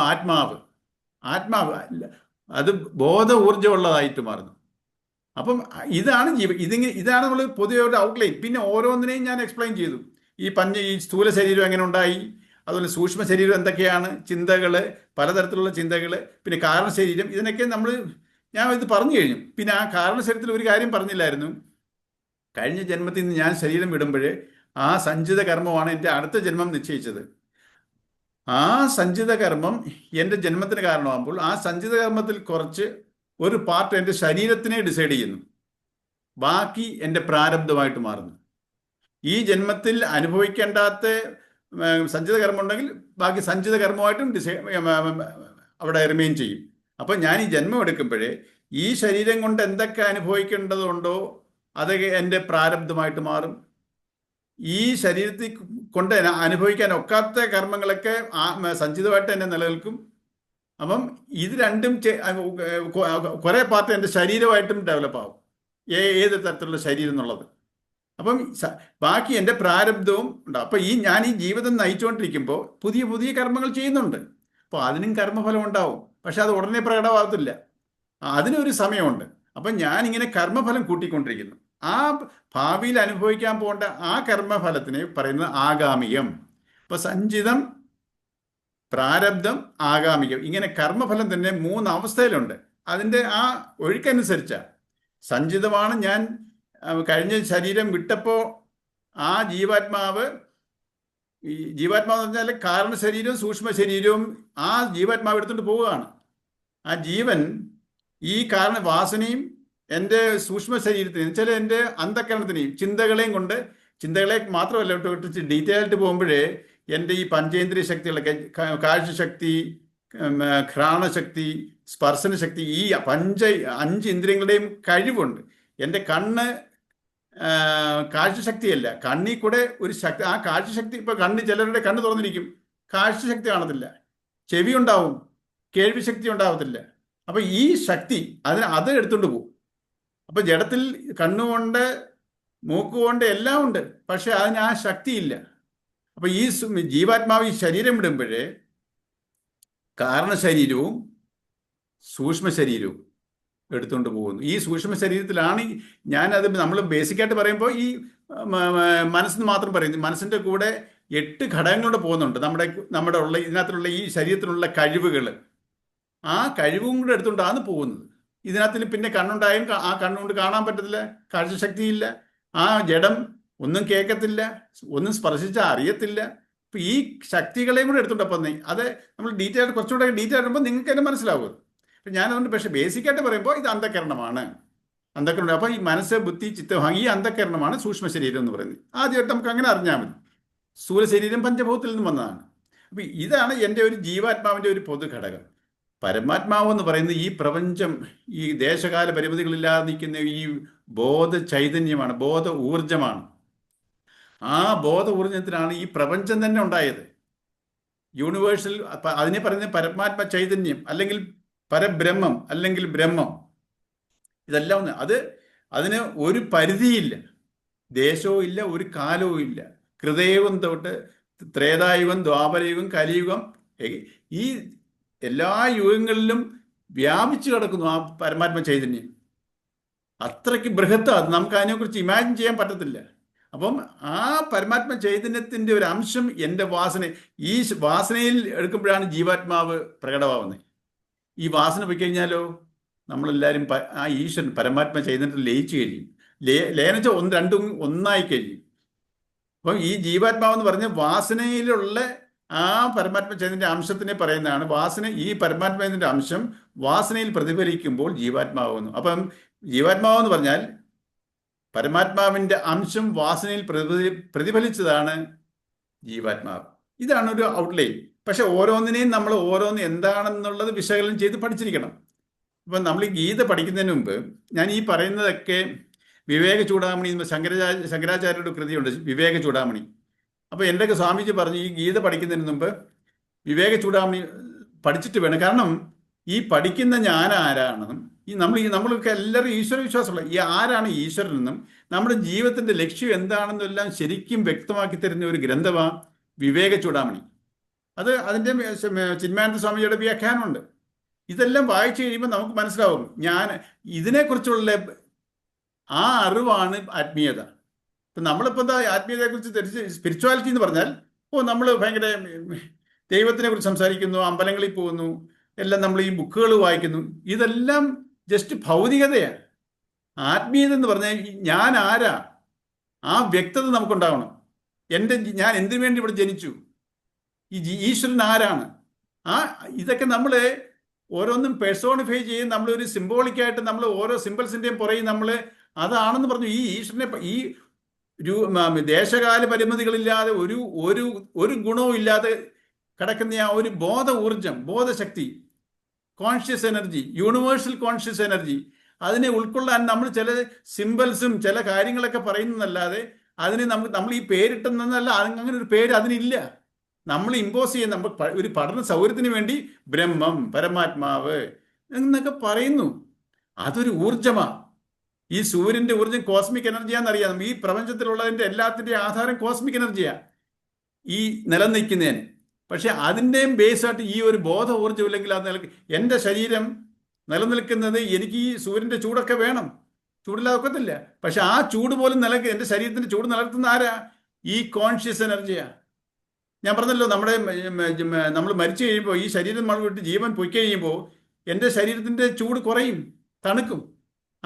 ആത്മാവ് അത് ബോധ ഊർജ്ജമുള്ളതായിട്ട് മാറുന്നു. അപ്പം ഇതാണ് ഇതാണ് നമ്മൾ പൊതുവെ ഒരു ഔട്ട്ലൈൻ. പിന്നെ ഓരോന്നിനെയും ഞാൻ എക്സ്പ്ലെയിൻ ചെയ്തു. ഈ സ്ഥൂല ശരീരം എങ്ങനെ ഉണ്ടായി, അതുപോലെ സൂക്ഷ്മ ശരീരം എന്തൊക്കെയാണ്, ചിന്തകൾ, പലതരത്തിലുള്ള ചിന്തകൾ, പിന്നെ കാരണ ശരീരം, ഇതിനൊക്കെ ഞാൻ ഇത് പറഞ്ഞു കഴിഞ്ഞു. പിന്നെ ആ കാരണ ശരീരത്തിൽ ഒരു കാര്യം പറഞ്ഞില്ലായിരുന്നു. കഴിഞ്ഞ ജന്മത്തിൽ നിന്ന് ഞാൻ ശരീരം വിടുമ്പോൾ ആ സഞ്ചിത കർമ്മമാണ് എൻ്റെ അടുത്ത ജന്മം നിശ്ചയിച്ചത്. ആ സഞ്ചിത കർമ്മം എൻ്റെ ജന്മത്തിന് കാരണമാകുമ്പോൾ ആ സഞ്ചിത കർമ്മത്തിൽ കുറച്ച് ഒരു പാർട്ട് എൻ്റെ ശരീരത്തിനെ ഡിസൈഡ് ചെയ്യുന്നു, ബാക്കി എൻ്റെ പ്രാരബ്ധമായിട്ട് മാറുന്നു. ഈ ജന്മത്തിൽ അനുഭവിക്കേണ്ടാത്ത സഞ്ചിത കർമ്മം ഉണ്ടെങ്കിൽ ബാക്കി സഞ്ചിത കർമ്മമായിട്ടും അവിടെ റിമെയിൻ ചെയ്യും. അപ്പം ഞാൻ ഈ ജന്മം എടുക്കുമ്പോഴേ ഈ ശരീരം കൊണ്ട് എന്തൊക്കെ അനുഭവിക്കേണ്ടതുണ്ടോ അതൊക്കെ എൻ്റെ പ്രാരബ്ധമായിട്ട് മാറും. ഈ ശരീരത്തിൽ കൊണ്ട് അനുഭവിക്കാൻ ഒക്കാത്ത കർമ്മങ്ങളൊക്കെ സഞ്ചിതമായിട്ട് തന്നെ നിലനിൽക്കും. അപ്പം ഇത് രണ്ടും കുറെ പാർട്ട് എൻ്റെ ശരീരമായിട്ടും ഡെവലപ്പ് ആവും. ഏത് തരത്തിലുള്ള ശരീരം എന്നുള്ളത്. അപ്പം ബാക്കി എൻ്റെ പ്രാരബ്ധവും ഉണ്ട്. അപ്പം ഞാൻ ഈ ജീവിതം നയിച്ചുകൊണ്ടിരിക്കുമ്പോൾ പുതിയ പുതിയ കർമ്മങ്ങൾ ചെയ്യുന്നുണ്ട്. അപ്പോൾ അതിനും കർമ്മഫലം ഉണ്ടാവും. പക്ഷെ അത് ഉടനെ പ്രകടമാകത്തില്ല. അതിനൊരു സമയമുണ്ട്. അപ്പം ഞാനിങ്ങനെ കർമ്മഫലം കൂട്ടിക്കൊണ്ടിരിക്കുന്നു. ആ ഭാവിയിൽ അനുഭവിക്കാൻ പോകേണ്ട ആ കർമ്മഫലത്തിനെ പറയുന്നത് ആഗാമികം. ഇപ്പൊ സഞ്ചിതം, പ്രാരബ്ധം, ആഗാമികം, ഇങ്ങനെ കർമ്മഫലം തന്നെ 3 അവസ്ഥയിലുണ്ട്. അതിൻ്റെ ആ ഒഴുക്കനുസരിച്ചാണ്. സഞ്ചിതമാണ് ഞാൻ കഴിഞ്ഞ ശരീരം വിട്ടപ്പോൾ ആ ജീവാത്മാവ് എന്ന് പറഞ്ഞാൽ കാരണ ശരീരവും സൂക്ഷ്മ ശരീരവും ആ ജീവാത്മാവ് എടുത്തുകൊണ്ട് പോവുകയാണ്. ആ ജീവൻ ഈ കാരണ വാസനയും എൻ്റെ സൂക്ഷ്മ ശരീരത്തിനെയും ചില എൻ്റെ അന്ധകരണത്തിനെയും ചിന്തകളെയും കൊണ്ട്, ചിന്തകളെ മാത്രമല്ല ഡീറ്റെയിൽ ആയിട്ട് പോകുമ്പോഴേ എൻ്റെ ഈ പഞ്ചേന്ദ്രിയ ശക്തികളൊക്കെ, കാഴ്ചശക്തി, ഘ്രാണശക്തി, സ്പർശനശക്തി, ഈ 5 ഇന്ദ്രിയങ്ങളുടെയും കഴിവുണ്ട്. എൻ്റെ കണ്ണ് കാഴ്ചശക്തിയല്ല, കണ്ണിൽ കൂടെ ഒരു ശക്തി, ആ കാഴ്ചശക്തി, ഇപ്പൊ ചിലരുടെ കണ്ണ് തുറന്നിരിക്കും, കാഴ്ചശക്തി കാണത്തില്ല. ചെവി ഉണ്ടാവും, കേൾവി ശക്തി ഉണ്ടാവത്തില്ല. അപ്പൊ ഈ ശക്തി അത് എടുത്തുകൊണ്ട് പോകും. അപ്പൊ ജഡത്തിൽ കണ്ണുകൊണ്ട്, മൂക്കുകൊണ്ട് എല്ലാം ഉണ്ട്, പക്ഷെ അതിന് ആ ശക്തിയില്ല. അപ്പൊ ഈ ജീവാത്മാവ് ഈ ശരീരം വിടുമ്പോഴേ കാരണശരീരവും സൂക്ഷ്മ ശരീരവും എടുത്തുകൊണ്ട് പോകുന്നു. ഈ സൂക്ഷ്മ ശരീരത്തിലാണ് ഞാനത് നമ്മൾ ബേസിക്കായിട്ട് പറയുമ്പോൾ ഈ മനസ്സിന് മാത്രം പറയുന്നു. മനസ്സിൻ്റെ കൂടെ 8 ഘടകങ്ങളോട് പോകുന്നുണ്ട്. നമ്മുടെ ഇതിനകത്തുള്ള ഈ ശരീരത്തിനുള്ള കഴിവുകൾ, ആ കഴിവും കൂടെ എടുത്തുകൊണ്ടാണ് പോകുന്നത്. ഇതിനകത്തിൽ പിന്നെ കണ്ണുണ്ടായും ആ കണ്ണുകൊണ്ട് കാണാൻ പറ്റത്തില്ല, കാഴ്ചശക്തിയില്ല. ആ ജഡം ഒന്നും കേൾക്കത്തില്ല, ഒന്നും സ്പർശിച്ചാൽ അറിയത്തില്ല. ഇപ്പം ഈ ശക്തികളെയും കൂടെ എടുത്തുകൊണ്ടപ്പം അത് നമ്മൾ കുറച്ചുകൂടെ ഡീറ്റെയിൽ ആകുമ്പോൾ നിങ്ങൾക്ക് തന്നെ മനസ്സിലാവും. അപ്പം ഞാനതുകൊണ്ട് പക്ഷേ ബേസിക്കായിട്ട് പറയുമ്പോൾ ഇത് അന്ധകരണമാണ്. അപ്പം ഈ മനസ്സ്, ബുദ്ധി, ചിത്തം, ഈ അന്ധകരണമാണ് സൂക്ഷ്മ ശരീരം എന്ന് പറയുന്നത്. ആദ്യമായിട്ട് നമുക്ക് അങ്ങനെ അറിഞ്ഞാൽ മതി. സ്ഥൂല ശരീരം പഞ്ചഭൂതത്തിൽ നിന്ന് വന്നതാണ്. അപ്പം ഇതാണ് എൻ്റെ ഒരു ജീവാത്മാവിൻ്റെ ഒരു പൊതുഘടകം. പരമാത്മാവ് എന്ന് പറയുന്നത് ഈ പ്രപഞ്ചം, ഈ ദേശകാല പരിമിതികളില്ലാതെ നിൽക്കുന്ന ഈ ബോധ ചൈതന്യമാണ്, ബോധ ഊർജമാണ്. ആ ബോധ ഊർജത്തിനാണ് ഈ പ്രപഞ്ചം തന്നെ ഉണ്ടായത്. യൂണിവേഴ്സൽ, അതിനെ പറയുന്നത് പരമാത്മ ചൈതന്യം, അല്ലെങ്കിൽ പരബ്രഹ്മം, അല്ലെങ്കിൽ ബ്രഹ്മം. ഇതെല്ലാം അതിന് ഒരു പരിധിയില്ല, ദേശവും ഇല്ല, ഒരു കാലവും ഇല്ല. കൃതയുഗം തൊട്ട് ത്രേതായുഗം, ദ്വാപരയുഗം, കലിയുഗം, ഈ എല്ലാ യുഗങ്ങളിലും വ്യാപിച്ചു കിടക്കുന്നു ആ പരമാത്മ ചൈതന്യം. അത്രയ്ക്ക് ബൃഹത്താണ്, നമുക്ക് അതിനെക്കുറിച്ച് ഇമാജിൻ ചെയ്യാൻ പറ്റത്തില്ല. അപ്പം ആ പരമാത്മ ചൈതന്യത്തിൻ്റെ ഒരു അംശം എൻ്റെ ഈ വാസനയിൽ എടുക്കുമ്പോഴാണ് ജീവാത്മാവ് പ്രകടമാവുന്നത്. ഈ വാസന പോയി കഴിഞ്ഞാലോ നമ്മളെല്ലാവരും ആ ഈശ്വരൻ പരമാത്മ ചൈതന്യത്തിൽ ലയിച്ചു കഴിയും. ലയനച്ച രണ്ടും ഒന്നായി കഴിയും. അപ്പം ഈ ജീവാത്മാവെന്ന് പറഞ്ഞ വാസനയിലുള്ള ആ പരമാത്മ ചൈതന്യ അംശത്തിനെ പറയുന്നതാണ്. ഈ പരമാത്മയുടെ അംശം വാസനയിൽ പ്രതിഫലിക്കുമ്പോൾ ജീവാത്മാവുന്നു. അപ്പം ജീവാത്മാവെന്ന് പറഞ്ഞാൽ പരമാത്മാവിൻ്റെ അംശം വാസനയിൽ പ്രതിഫലിച്ചതാണ് ജീവാത്മാവ്. ഇതാണ് ഒരു ഔട്ട്ലൈൻ. പക്ഷെ ഓരോന്നിനെയും നമ്മൾ എന്താണെന്നുള്ളത് വിശകലനം ചെയ്ത് പഠിച്ചിരിക്കണം. ഇപ്പം നമ്മൾ ഈ ഗീത പഠിക്കുന്നതിന് മുമ്പ് ഞാൻ ഈ പറയുന്നതൊക്കെ വിവേക ചൂടാമണി, ശങ്കരാചാര്യരുടെ കൃതിയുണ്ട് വിവേക ചൂടാമണി. അപ്പോൾ എൻ്റെയൊക്കെ സ്വാമിജി പറഞ്ഞു ഈ ഗീത പഠിക്കുന്നതിന് മുമ്പ് വിവേക ചൂടാമണി പഠിച്ചിട്ട് വേണം. കാരണം ഈ പഠിക്കുന്ന ഞാൻ ആരാണെന്നും നമ്മൾക്ക് എല്ലാവരും ഈശ്വര വിശ്വാസമുള്ള ആരാണ് ഈശ്വരനെന്നും നമ്മുടെ ജീവിതത്തിൻ്റെ ലക്ഷ്യം എന്താണെന്നും എല്ലാം ശരിക്കും വ്യക്തമാക്കി തരുന്ന ഒരു ഗ്രന്ഥമാണ് വിവേക ചൂടാമണി. അതിൻ്റെ ചിന്മയാനന്ദ സ്വാമിജിയുടെ വ്യാഖ്യാനമുണ്ട്. ഇതെല്ലാം വായിച്ചു കഴിയുമ്പോൾ നമുക്ക് മനസ്സിലാവും ഇതിനെക്കുറിച്ചുള്ള ആ അറിവാണ് ആത്മീയത. ഇപ്പം നമ്മളിപ്പോൾ എന്താ ആത്മീയതയെക്കുറിച്ച് സ്പിരിച്വാലിറ്റി എന്ന് പറഞ്ഞാൽ നമ്മൾ ഭയങ്കര ദൈവത്തിനെ കുറിച്ച് സംസാരിക്കുന്നു, അമ്പലങ്ങളിൽ പോകുന്നു, എല്ലാം നമ്മൾ ഈ ബുക്കുകൾ വായിക്കുന്നു. ഇതെല്ലാം ജസ്റ്റ് ഭൗതികതയാണ്. ആത്മീയത എന്ന് പറഞ്ഞാൽ ഞാൻ ആരാ, ആ വ്യക്തത നമുക്കുണ്ടാവണം. ഞാൻ എന്തിനു വേണ്ടി ഇവിടെ ജനിച്ചു, ഈശ്വരൻ ആരാണ്, ഇതൊക്കെ നമ്മൾ ഓരോന്നും പേഴ്സോണിഫൈ ചെയ്യും. നമ്മളൊരു സിംബോളിക്കായിട്ട് നമ്മൾ ഓരോ സിമ്പിൾസിൻ്റെയും പുറകെ നമ്മൾ അതാണെന്ന് പറഞ്ഞു. ഈ ഈശ്വരനെ ഈ ദേശകാല പരിമിതികളില്ലാതെ ഒരു ഗുണവും ഇല്ലാതെ കിടക്കുന്ന ആ ഒരു ബോധ ഊർജം, ബോധശക്തി, conscious energy, universal conscious energy, അതിനെ ഉൾക്കൊള്ളാൻ നമ്മൾ ചില സിമ്പിൾസും ചില കാര്യങ്ങളൊക്കെ പറയുന്നതല്ലാതെ അതിന് നമ്മൾ ഈ പേരിട്ടെന്നല്ല, അങ്ങനെ ഒരു പേര് അതിനില്ല. നമ്മൾ ഇമ്പോസ് ചെയ്യുന്ന ഒരു പഠന സൗകര്യത്തിന് വേണ്ടി ബ്രഹ്മം, പരമാത്മാവ് എന്നൊക്കെ പറയുന്നു. അതൊരു ഊർജമാണ്. ഈ സൂര്യന്റെ ഊർജ്ജം കോസ്മിക് എനർജിയാണെന്നറിയാം. ഈ പ്രപഞ്ചത്തിലുള്ളതിന്റെ എല്ലാത്തിന്റെയും ആധാരം കോസ്മിക് എനർജിയാണ് ഈ നിലനിൽക്കുന്നതിന്. പക്ഷെ അതിൻ്റെയും ബേസായിട്ട് ഈ ഒരു ബോധ ഊർജ്ജം ഇല്ലെങ്കിൽ അത് എൻ്റെ ശരീരം നിലനിൽക്കുന്നത് എനിക്ക് ഈ സൂര്യന്റെ ചൂടൊക്കെ വേണം, ചൂടില്ലാതെ ഒക്കത്തില്ല. പക്ഷെ ആ ചൂട് പോലും എൻ്റെ ശരീരത്തിന്റെ ചൂട് നിലനിർത്തുന്ന ആരാ? ഈ കോൺഷ്യസ് എനർജിയാ. ഞാൻ പറഞ്ഞല്ലോ, നമ്മൾ മരിച്ചു കഴിയുമ്പോൾ ഈ ശരീരം നമ്മൾ വിട്ട് ജീവൻ പൊയി കഴിയുമ്പോൾ എൻ്റെ ശരീരത്തിന്റെ ചൂട് കുറയും, തണുക്കും.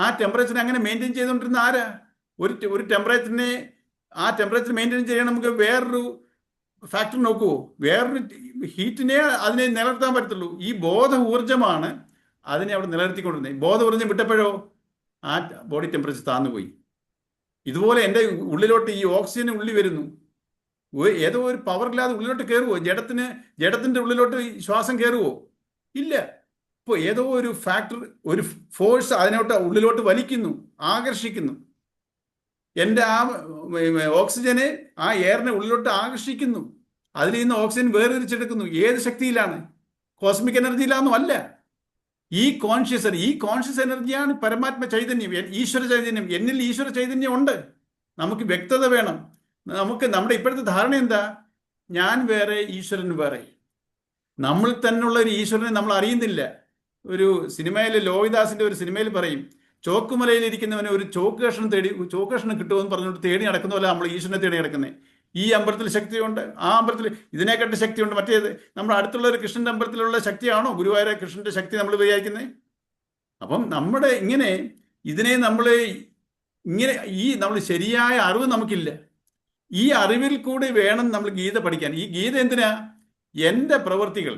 ആ ടെമ്പറേച്ചർ അങ്ങനെ മെയിൻറ്റെയിൻ ചെയ്തുകൊണ്ടിരുന്ന ആരാ? ഒരു ടെമ്പറേച്ചറിനെ ആ ടെമ്പറേച്ചർ മെയിൻറ്റെയിൻ ചെയ്യാൻ നമുക്ക് വേറൊരു ഫാക്ടർ നോക്കുമോ? വേറൊരു ഹീറ്റിനെ അതിനെ നിലനിർത്താൻ പറ്റത്തുള്ളൂ. ഈ ബോധ ഊർജ്ജമാണ് അതിനെ അവിടെ നിലനിർത്തിക്കൊണ്ടിരുന്നത്. ബോധ ഊർജ്ജം വിട്ടപ്പോഴോ ആ ബോഡി ടെമ്പറേച്ചർ താന്നുപോയി. ഇതുപോലെ എൻ്റെ ഉള്ളിലോട്ട് ഈ ഓക്സിജൻ ഉള്ളിൽ വരുന്നു. ഏതോ ഒരു പവറില്ലാതെ ഉള്ളിലോട്ട് കയറുമോ? ജഡത്തിന്റെ ഉള്ളിലോട്ട് ശ്വാസം കയറുമോ? ഇല്ല. ഇപ്പോൾ ഏതോ ഒരു ഫാക്ടർ, ഒരു ഫോഴ്സ് അതിനോട്ട് ഉള്ളിലോട്ട് വലിക്കുന്നു, ആകർഷിക്കുന്നു. എൻ്റെ ആ ഓക്സിജനെ, ആ എയറിനെ ഉള്ളിലോട്ട് ആകർഷിക്കുന്നു. അതിൽ നിന്ന് ഓക്സിജൻ വേർതിരിച്ചെടുക്കുന്നു. ഏത് ശക്തിയിലാണ്? കോസ്മിക് എനർജിയിലാണോ? അല്ല. ഈ കോൺഷ്യസ് എനർജിയാണ് പരമാത്മ ചൈതന്യം, ഈശ്വര ചൈതന്യം. എന്നിൽ ഈശ്വര ചൈതന്യം ഉണ്ട്. നമുക്ക് വ്യക്തത വേണം. നമ്മുടെ ഇപ്പോഴത്തെ ധാരണ എന്താ? ഞാൻ വേറെ, ഈശ്വരൻ വേറെ. നമ്മൾ തന്നെയുള്ള ഒരു ഈശ്വരനെ നമ്മൾ അറിയുന്നില്ല. ഒരു സിനിമയിൽ, ലോഹിദാസിന്റെ ഒരു സിനിമയിൽ പറയും, ചോക്കുമലയിൽ ഇരിക്കുന്നവന് ഒരു ചോക്ക് കഷ്ണം കിട്ടുമെന്ന് പറഞ്ഞുകൊണ്ട് തേടി നടക്കുന്ന പോലെ നമ്മൾ ഈശ്വരനെ തേടി നടക്കുന്നത്. ഈ അമ്പലത്തിൽ ശക്തിയുണ്ട്, ആ അമ്പലത്തിൽ ഇതിനെക്കാട്ട് ശക്തിയുണ്ട്. മറ്റേത് നമ്മുടെ അടുത്തുള്ള ഒരു കൃഷ്ണന്റെ അമ്പലത്തിലുള്ള ശക്തിയാണോ ഗുരുവായൂർ കൃഷ്ണന്റെ ശക്തി നമ്മൾ വിചാരിക്കുന്നത്? അപ്പം നമ്മുടെ ഇതിനെ നമ്മൾ ശരിയായ അറിവ് നമുക്കില്ല. ഈ അറിവിൽ കൂടി വേണം നമ്മൾ ഗീത പഠിക്കാൻ. ഈ ഗീത എന്തിനാ? എൻ്റെ പ്രവൃത്തികൾ,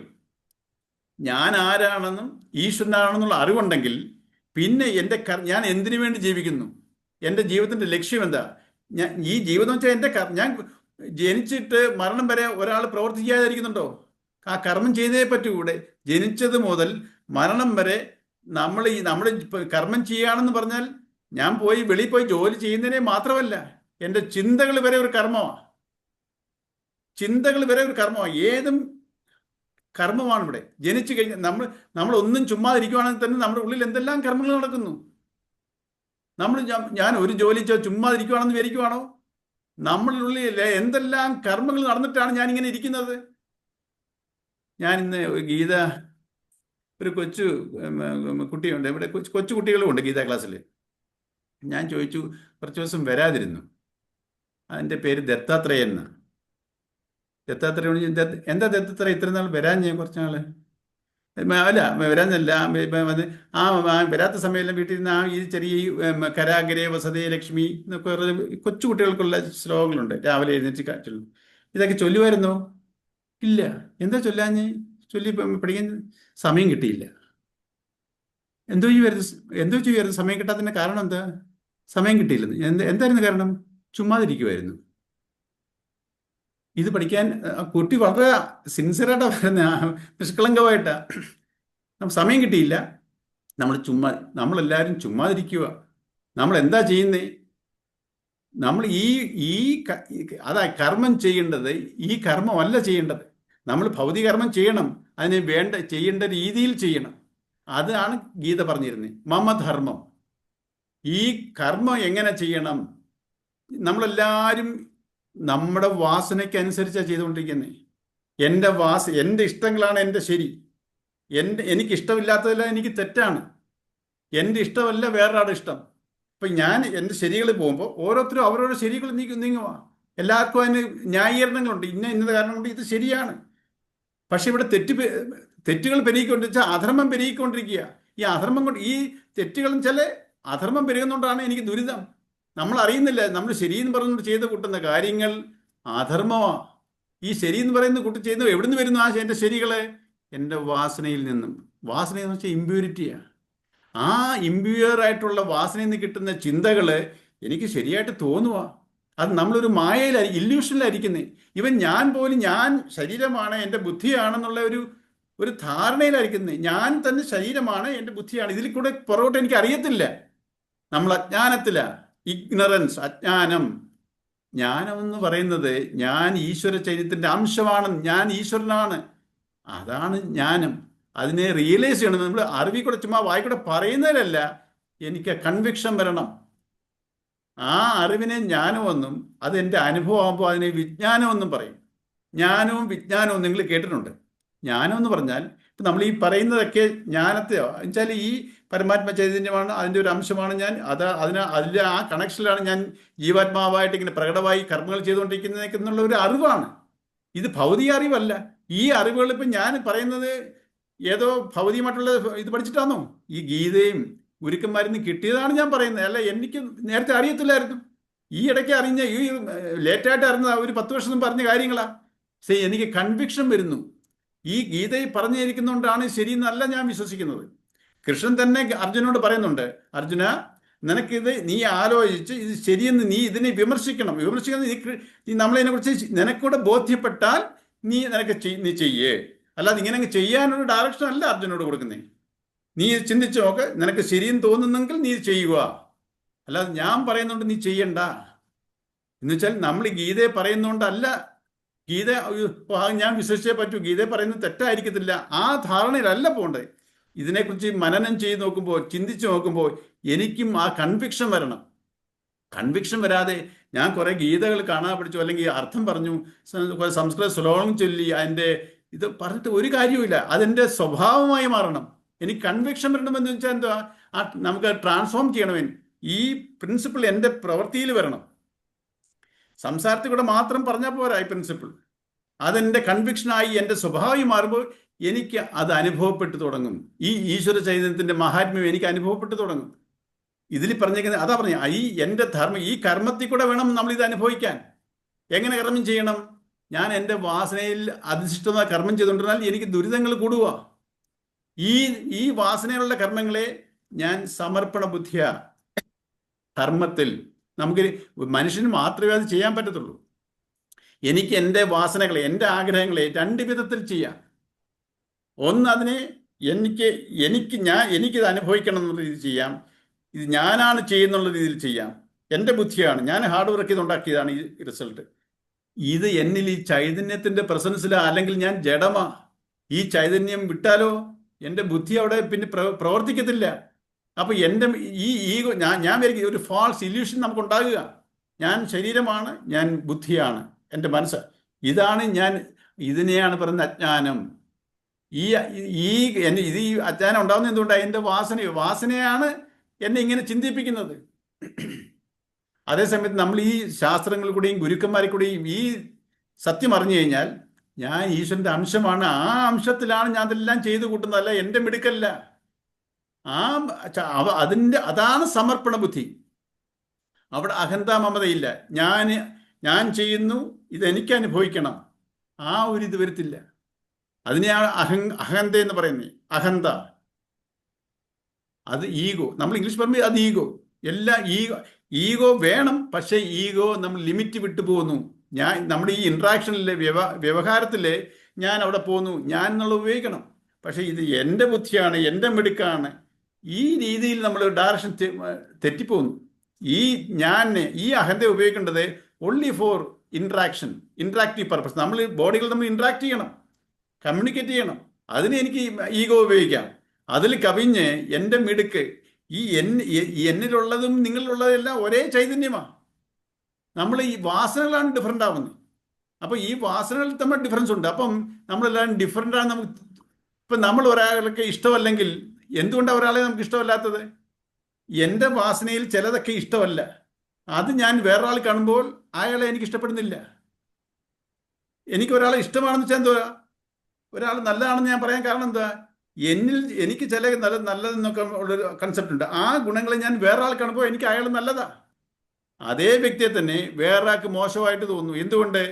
ഞാൻ ആരാണെന്നും ഈശ്വരനാണെന്നുള്ള അറിവുണ്ടെങ്കിൽ പിന്നെ ഞാൻ എന്തിനു വേണ്ടി ജീവിക്കുന്നു, എൻ്റെ ജീവിതത്തിന്റെ ലക്ഷ്യം എന്താ? ഈ ജീവിതം വെച്ചാൽ ഞാൻ ജനിച്ചിട്ട് മരണം വരെ ഒരാൾ പ്രവർത്തിക്കാതിരിക്കുന്നുണ്ടോ? ആ കർമ്മം ചെയ്തേ പറ്റൂ. ഇവിടെ ജനിച്ചത് മുതൽ മരണം വരെ നമ്മൾ കർമ്മം ചെയ്യുകയാണെന്ന് പറഞ്ഞാൽ ഞാൻ വെളിയിൽ പോയി ജോലി ചെയ്യുന്നതിനെ മാത്രമല്ല, എൻ്റെ ചിന്തകൾ വരെ ഒരു കർമ്മമാണ്. ഏതും കർമ്മമാണ് ഇവിടെ. ജനിച്ചു കഴിഞ്ഞാൽ നമ്മൾ ഒന്നും ചുമ്മാതിരിക്കുവാണെങ്കിൽ തന്നെ നമ്മുടെ ഉള്ളിൽ എന്തെല്ലാം കർമ്മങ്ങൾ നടക്കുന്നു. ഞാൻ ഒരു ജോലി ചുമ്മാതിരിക്കുവാണെന്ന് വിചാരിക്കുവാണോ? നമ്മളുടെ ഉള്ളിൽ എന്തെല്ലാം കർമ്മങ്ങൾ നടന്നിട്ടാണ് ഞാൻ ഇങ്ങനെ ഇരിക്കുന്നത്. ഞാൻ ഇന്ന് ഗീത, ഒരു കൊച്ചു കുട്ടിയുണ്ട് ഇവിടെ, കൊച്ചു കുട്ടികളും ഉണ്ട് ഗീത ക്ലാസ്സിൽ. ഞാൻ ചോദിച്ചു, കുറച്ച് ദിവസം വരാതിരുന്നു. അതിൻ്റെ പേര് ദത്താത്രേയൻ. ദത്താത്രേയൻ, എന്താ ദത്താത്രേയ ഇത്ര നാൾ വരാൻ? ഞാൻ കുറച്ച് നാള് അല്ല വരാന്നല്ല, വരാത്ത സമയമെല്ലാം വീട്ടിൽ നിന്ന് ഈ ചെറിയ കരാഗരെ വസതേ ലക്ഷ്മി എന്നൊക്കെ കൊച്ചു കുട്ടികൾക്കുള്ള ശ്ലോകങ്ങളുണ്ട്, രാവിലെ എഴുന്നേറ്റ് കാറ്റുള്ളൂ. ഇതൊക്കെ ചൊല്ലുമായിരുന്നോ? ഇല്ല. എന്താ ചൊല്ലാഞ്ഞ്? ചൊല്ലി പഠിക്കാൻ സമയം കിട്ടിയില്ല. എന്തോ ചെയ്യുമായിരുന്നു? സമയം കിട്ടാത്തതിന്റെ കാരണം എന്താ? സമയം കിട്ടിയില്ലെന്ന്. എന്തായിരുന്നു കാരണം? ചുമ്മാതിരിക്കുമായിരുന്നു. ഇത് പഠിക്കാൻ കുട്ടി വളരെ സിൻസിയറായിട്ടാ പറയുന്ന, നിഷ്കളങ്കമായിട്ടാ. സമയം കിട്ടിയില്ല. നമ്മളെല്ലാവരും ചുമ്മാതിരിക്കുക. നമ്മൾ എന്താ ചെയ്യുന്നേ? നമ്മൾ അതാ കർമ്മം ചെയ്യേണ്ടത്. ഈ കർമ്മമല്ല ചെയ്യേണ്ടത്. നമ്മൾ ഭൗതിക കർമ്മം ചെയ്യണം, അതിനെ ചെയ്യേണ്ട രീതിയിൽ ചെയ്യണം. അതാണ് ഗീത പറഞ്ഞിരുന്നത്. മമധർമ്മം. ഈ കർമ്മം എങ്ങനെ ചെയ്യണം? നമ്മളെല്ലാവരും നമ്മുടെ വാസനയ്ക്ക് അനുസരിച്ചാണ് ചെയ്തുകൊണ്ടിരിക്കുന്നത്. എൻ്റെ ഇഷ്ടങ്ങളാണ് എൻ്റെ ശരി. എനിക്ക് ഇഷ്ടമില്ലാത്തതെല്ലാം എനിക്ക് തെറ്റാണ്. എൻ്റെ ഇഷ്ടമല്ല വേറൊരാളുടെ ഇഷ്ടം. ഇപ്പം ഞാൻ എൻ്റെ ശരികളിൽ പോകുമ്പോൾ ഓരോരുത്തരും അവരവരുടെ ശരികൾ നീങ്ങുക. എല്ലാവർക്കും അതിന് ന്യായീകരണങ്ങളുണ്ട്. ഇന്നത് കാരണം കൊണ്ട് ഇത് ശരിയാണ്. പക്ഷെ ഇവിടെ തെറ്റുകൾ പെരുകിക്കൊണ്ടിരിച്ചാൽ അധർമ്മം പെരുകിക്കൊണ്ടിരിക്കുക. ഈ അധർമ്മം കൊണ്ട്, ഈ തെറ്റുകളും ചില അധർമ്മം പെരുകുന്നതുകൊണ്ടാണ് എനിക്ക് ദുരിതം. നമ്മൾ അറിയുന്നില്ല. നമ്മൾ ശരിയെന്ന് പറഞ്ഞുകൊണ്ട് ചെയ്ത് കൂട്ടുന്ന കാര്യങ്ങൾ അധർമ്മമാണ്. ഈ ശരിയെന്ന് പറയുന്ന കൂട്ടി ചെയ്യുന്നത് എവിടുന്ന് വരുന്നു? എൻ്റെ ശരികളെ എൻ്റെ വാസനയിൽ നിന്നും. വാസനയെന്ന് വെച്ചാൽ ഇമ്പ്യൂരിറ്റിയാണ്. ആ ഇമ്പ്യൂറായിട്ടുള്ള വാസനയിൽ നിന്ന് കിട്ടുന്ന ചിന്തകൾ എനിക്ക് ശരിയായിട്ട് തോന്നുക. അത് നമ്മളൊരു ഇല്യൂഷനിലായിരിക്കുന്നേ. ഞാൻ പോലും ഞാൻ ശരീരമാണ്, എൻ്റെ ബുദ്ധിയാണെന്നുള്ള ഒരു ധാരണയിലായിരിക്കുന്നത്. ഞാൻ തന്നെ ശരീരമാണ്, എൻ്റെ ബുദ്ധിയാണ്. ഇതിൽ കൂടെ പുറകോട്ട് എനിക്ക് അറിയത്തില്ല. നമ്മൾ അജ്ഞാനത്തിലാണ്. ഇഗ്നറൻസ്, അജ്ഞാനം. ജ്ഞാനം എന്ന് പറയുന്നത് ഞാൻ ഈശ്വര ചൈതന്യത്തിന്റെ അംശമാണ്, ഞാൻ ഈശ്വരനാണ്. അതാണ് ജ്ഞാനം. അതിനെ റിയലൈസ് ചെയ്യണം. നമ്മൾ അറിവിൽ കൂടെ ചുമ്മാ വായിക്കൂടെ പറയുന്നതിലല്ല, എനിക്ക് കൺവിക്ഷൻ വരണം. ആ അറിവിനെ ജ്ഞാനമെന്നും അതെൻ്റെ അനുഭവമാകുമ്പോൾ അതിനെ വിജ്ഞാനമെന്നും പറയും. ജ്ഞാനവും വിജ്ഞാനവും നിങ്ങൾ കേട്ടിട്ടുണ്ട്. ജ്ഞാനം എന്ന് പറഞ്ഞാൽ ഇപ്പം നമ്മൾ ഈ പറയുന്നതൊക്കെ ജ്ഞാനത്തെ വെച്ചാൽ ഈ പരമാത്മ ചൈതന്യമാണ്, അതിൻ്റെ ഒരു അംശമാണ് ഞാൻ. അതിലെ ആ കണക്ഷനിലാണ് ഞാൻ ജീവാത്മാവായിട്ട് ഇങ്ങനെ പ്രകടമായി കർമ്മങ്ങൾ ചെയ്തുകൊണ്ടിരിക്കുന്നതൊക്കെ എന്നുള്ള ഒരു അറിവാണ്. ഇത് ഭൗതിക അറിവല്ല. ഈ അറിവുകൾ ഇപ്പം ഞാൻ പറയുന്നത് ഏതോ ഭൗതികമായിട്ടുള്ള ഇത് പഠിച്ചിട്ടാണോ? ഈ ഗീതയും ഗുരുക്കന്മാരിൽ നിന്ന് കിട്ടിയതാണ് ഞാൻ പറയുന്നത്. അല്ല, എനിക്ക് നേരത്തെ അറിയത്തില്ലായിരുന്നു. ഈ ഇടയ്ക്ക് അറിഞ്ഞ, ഈ ലേറ്റായിട്ട് അറിഞ്ഞ ഒരു 10 വർഷം മുമ്പ് പറഞ്ഞ കാര്യങ്ങളാ. എനിക്ക് കൺവിക്ഷൻ വരുന്നു. ഈ ഗീതയിൽ പറഞ്ഞിരിക്കുന്നതുകൊണ്ടാണ് ശരിയെന്നല്ല ഞാൻ വിശ്വസിക്കുന്നത്. കൃഷ്ണൻ തന്നെ അർജുനോട് പറയുന്നുണ്ട്, അർജുന, നിനക്കിത് നീ ആലോചിച്ച് ഇത് ശരിയെന്ന് നീ ഇതിനെ വിമർശിക്കണം. നീ നമ്മളതിനെ കുറിച്ച് നിനക്കൂടെ ബോധ്യപ്പെട്ടാൽ നീ ചെയ്യേ. അല്ലാതെ ഇങ്ങനെ അങ്ങ് ചെയ്യാനൊരു ഡയറക്ഷൻ അല്ല അർജുനോട് കൊടുക്കുന്നത്. നീ ചിന്തിച്ച് നോക്ക്, നിനക്ക് ശരിയെന്ന് തോന്നുന്നെങ്കിൽ നീ ചെയ്യുക, അല്ലാതെ ഞാൻ പറയുന്നുണ്ട് നീ ചെയ്യണ്ട. എന്നുവെച്ചാൽ നമ്മൾ ഗീതയെ പറയുന്നതുകൊണ്ടല്ല. ഗീത ഞാൻ വിശ്വസിച്ചേ പറ്റൂ, ഗീതയെ പറയുന്നത് തെറ്റായിരിക്കത്തില്ല, ആ ധാരണയിലല്ല പോകേണ്ടത്. ഇതിനെക്കുറിച്ച് മനനം ചെയ്ത് നോക്കുമ്പോൾ, ചിന്തിച്ച് നോക്കുമ്പോൾ എനിക്കും ആ കൺവിക്ഷൻ വരണം. കൺവിക്ഷൻ വരാതെ ഞാൻ കുറേ ഗീതകൾ കാണാൻ പഠിച്ചു, അല്ലെങ്കിൽ അർത്ഥം പറഞ്ഞു, സംസ്കൃത ശ്ലോകം ചൊല്ലി അതിൻ്റെ ഇത് പറഞ്ഞിട്ട് ഒരു കാര്യവുമില്ല. അതെൻ്റെ സ്വഭാവമായി മാറണം. എനിക്ക് കൺവിക്ഷൻ വരണമെന്ന് വെച്ചാൽ എന്താ, നമുക്ക് ട്രാൻസ്ഫോം ചെയ്യണമെൻ. ഈ പ്രിൻസിപ്പിൾ എൻ്റെ പ്രവൃത്തിയിൽ വരണം. സംസാരത്തിൽ കൂടെ മാത്രം പറഞ്ഞാൽ പോരാ ഈ പ്രിൻസിപ്പിൾ. അതെൻ്റെ കൺവിക്ഷനായി എൻ്റെ സ്വഭാവമായി മാറുമ്പോൾ എനിക്ക് അത് അനുഭവപ്പെട്ടു തുടങ്ങും. ഈ ഈശ്വര ചൈതന്യത്തിൻ്റെ മഹാത്മ്യം എനിക്ക് അനുഭവപ്പെട്ടു തുടങ്ങും. ഇതിൽ പറഞ്ഞേക്കുന്നത് അതാ പറഞ്ഞ, ഈ എൻ്റെ ധർമ്മം, ഈ കർമ്മത്തിൽ കൂടെ വേണം നമ്മളിത് അനുഭവിക്കാൻ. എങ്ങനെ കർമ്മം ചെയ്യണം? ഞാൻ എൻ്റെ വാസനയിൽ അധിഷ്ഠിതമായ കർമ്മം ചെയ്തുകൊണ്ടിരുന്നാൽ എനിക്ക് ദുരിതങ്ങൾ കൂടുക. ഈ വാസനയിലുള്ള കർമ്മങ്ങളെ ഞാൻ സമർപ്പണ ബുദ്ധിയ കർമ്മത്തിൽ, നമുക്ക് മനുഷ്യന് മാത്രമേ അത് ചെയ്യാൻ പറ്റത്തുള്ളൂ. എനിക്ക് എൻ്റെ വാസനകളെ, എൻ്റെ ആഗ്രഹങ്ങളെ 2 വിധത്തിൽ ചെയ്യാം. ഒന്ന്, അതിനെ എനിക്കിത് അനുഭവിക്കണം എന്നുള്ള രീതിയിൽ ചെയ്യാം. ഇത് ഞാനാണ് ചെയ്യുന്നുള്ള രീതിയിൽ ചെയ്യാം. എൻ്റെ ബുദ്ധിയാണ്, ഞാൻ ഹാർഡ് വർക്ക് ചെയ്തുണ്ടാക്കിയതാണ് ഈ റിസൾട്ട്. ഇത് എന്നിൽ ഈ ചൈതന്യത്തിൻ്റെ പ്രസൻസിലാ, അല്ലെങ്കിൽ ഞാൻ ജഡമാ. ഈ ചൈതന്യം വിട്ടാലോ എൻ്റെ ബുദ്ധി അവിടെ പിന്നെ പ്രവർത്തിക്കത്തില്ല. അപ്പോൾ എൻ്റെ ഈ ഈഗോ, ഞാൻ വിചാരിക്കും ഒരു ഫാൾസ് ഇല്യൂഷൻ നമുക്ക് ഉണ്ടാകുക. ഞാൻ ശരീരമാണ്, ഞാൻ ബുദ്ധിയാണ്, എൻ്റെ മനസ്സ്. ഇതിനെയാണ് പറയുന്നത് അജ്ഞാനം. ഈ അജ്ഞാനം ഉണ്ടാകുന്നത് എന്തുകൊണ്ടാണ്? എൻ്റെ വാസനയാണ് എന്നെ ഇങ്ങനെ ചിന്തിപ്പിക്കുന്നത്. അതേസമയത്ത് നമ്മൾ ഈ ശാസ്ത്രങ്ങളിൽ കൂടെയും ഗുരുക്കന്മാരിൽ കൂടെയും ഈ സത്യം അറിഞ്ഞു കഴിഞ്ഞാൽ, ഞാൻ ഈശ്വരൻ്റെ അംശമാണ്, ആ അംശത്തിലാണ് ഞാൻ അതെല്ലാം ചെയ്തു കൂട്ടുന്നതല്ല, എൻ്റെ മിടുക്കല്ല. അതാണ് സമർപ്പണ ബുദ്ധി. അവിടെ അഹന്ത മമതയില്ല. ഞാൻ ചെയ്യുന്നു, ഇതെനിക്ക് അനുഭവിക്കണം, ആ ഒരു ഇത് വരത്തില്ല. അതിനെയാണ് അഹന്ത എന്ന് പറയുന്നത്. അഹന്ത, അത് ഈഗോ. നമ്മൾ ഇംഗ്ലീഷ് പറയുമ്പോൾ അത് ഈഗോ. ഈഗോ വേണം, പക്ഷേ ഈഗോ നമ്മൾ ലിമിറ്റ് വിട്ടു പോകുന്നു. നമ്മുടെ ഈ ഇൻട്രാക്ഷനിലെ വ്യവഹാരത്തിലെ ഞാൻ അവിടെ പോകുന്നു, ഞാൻ എന്നുള്ള ഉപയോഗിക്കണം. പക്ഷേ ഇത് എൻ്റെ ബുദ്ധിയാണ്, എൻ്റെ മിടുക്കാണ്, ഈ രീതിയിൽ നമ്മൾ ഡയറക്ഷൻ തെറ്റിപ്പോകുന്നു. ഈ അഹന്ത ഉപയോഗിക്കേണ്ടത് ഓൺലി ഫോർ ഇൻട്രാക്റ്റീവ് പർപ്പസ്. നമ്മൾ ബോഡികൾ നമ്മൾ ഇൻട്രാക്ട് ചെയ്യണം, കമ്മ്യൂണിക്കേറ്റ് ചെയ്യണം. അതിന് എനിക്ക് ഈഗോ ഉപയോഗിക്കാം. അതിൽ കവിഞ്ഞ് എൻ്റെ മിടുക്ക്, എന്നിലുള്ളതും നിങ്ങളിലുള്ളതെല്ലാം ഒരേ ചൈതന്യമാണ്. നമ്മൾ ഈ വാസനകളാണ് ഡിഫറൻ്റ് ആവുന്നത്. അപ്പോൾ ഈ വാസനകളിൽ തമ്മിൽ ഡിഫറൻസ് ഉണ്ട്. അപ്പം നമ്മളെല്ലാം ഡിഫറൻ്റാണ്. ഇപ്പം നമ്മൾ ഒരാൾക്ക് ഇഷ്ടമല്ലെങ്കിൽ എന്തുകൊണ്ടാണ് ഒരാളെ നമുക്ക് ഇഷ്ടമല്ലാത്തത്? എൻ്റെ വാസനയിൽ ചിലതൊക്കെ ഇഷ്ടമല്ല. അത് ഞാൻ വേറൊരാൾ കാണുമ്പോൾ അയാളെ എനിക്ക് ഇഷ്ടപ്പെടുന്നില്ല. എനിക്ക് ഒരാളെ ഇഷ്ടമാണെന്ന് വെച്ചാൽ എന്താ, ഒരാൾ നല്ലതാണെന്ന് ഞാൻ പറയാൻ കാരണം എന്താ, എനിക്ക് ചില നല്ലതെന്നൊക്കെ ഉള്ളൊരു കൺസെപ്റ്റ് ഉണ്ട്. ആ ഗുണങ്ങളെ ഞാൻ വേറൊരാൾ കാണുമ്പോൾ എനിക്ക് അയാൾ നല്ലതാ. അതേ വ്യക്തിയെ തന്നെ വേറൊരാൾക്ക് മോശമായിട്ട് തോന്നുന്നു. എന്തുകൊണ്ട്?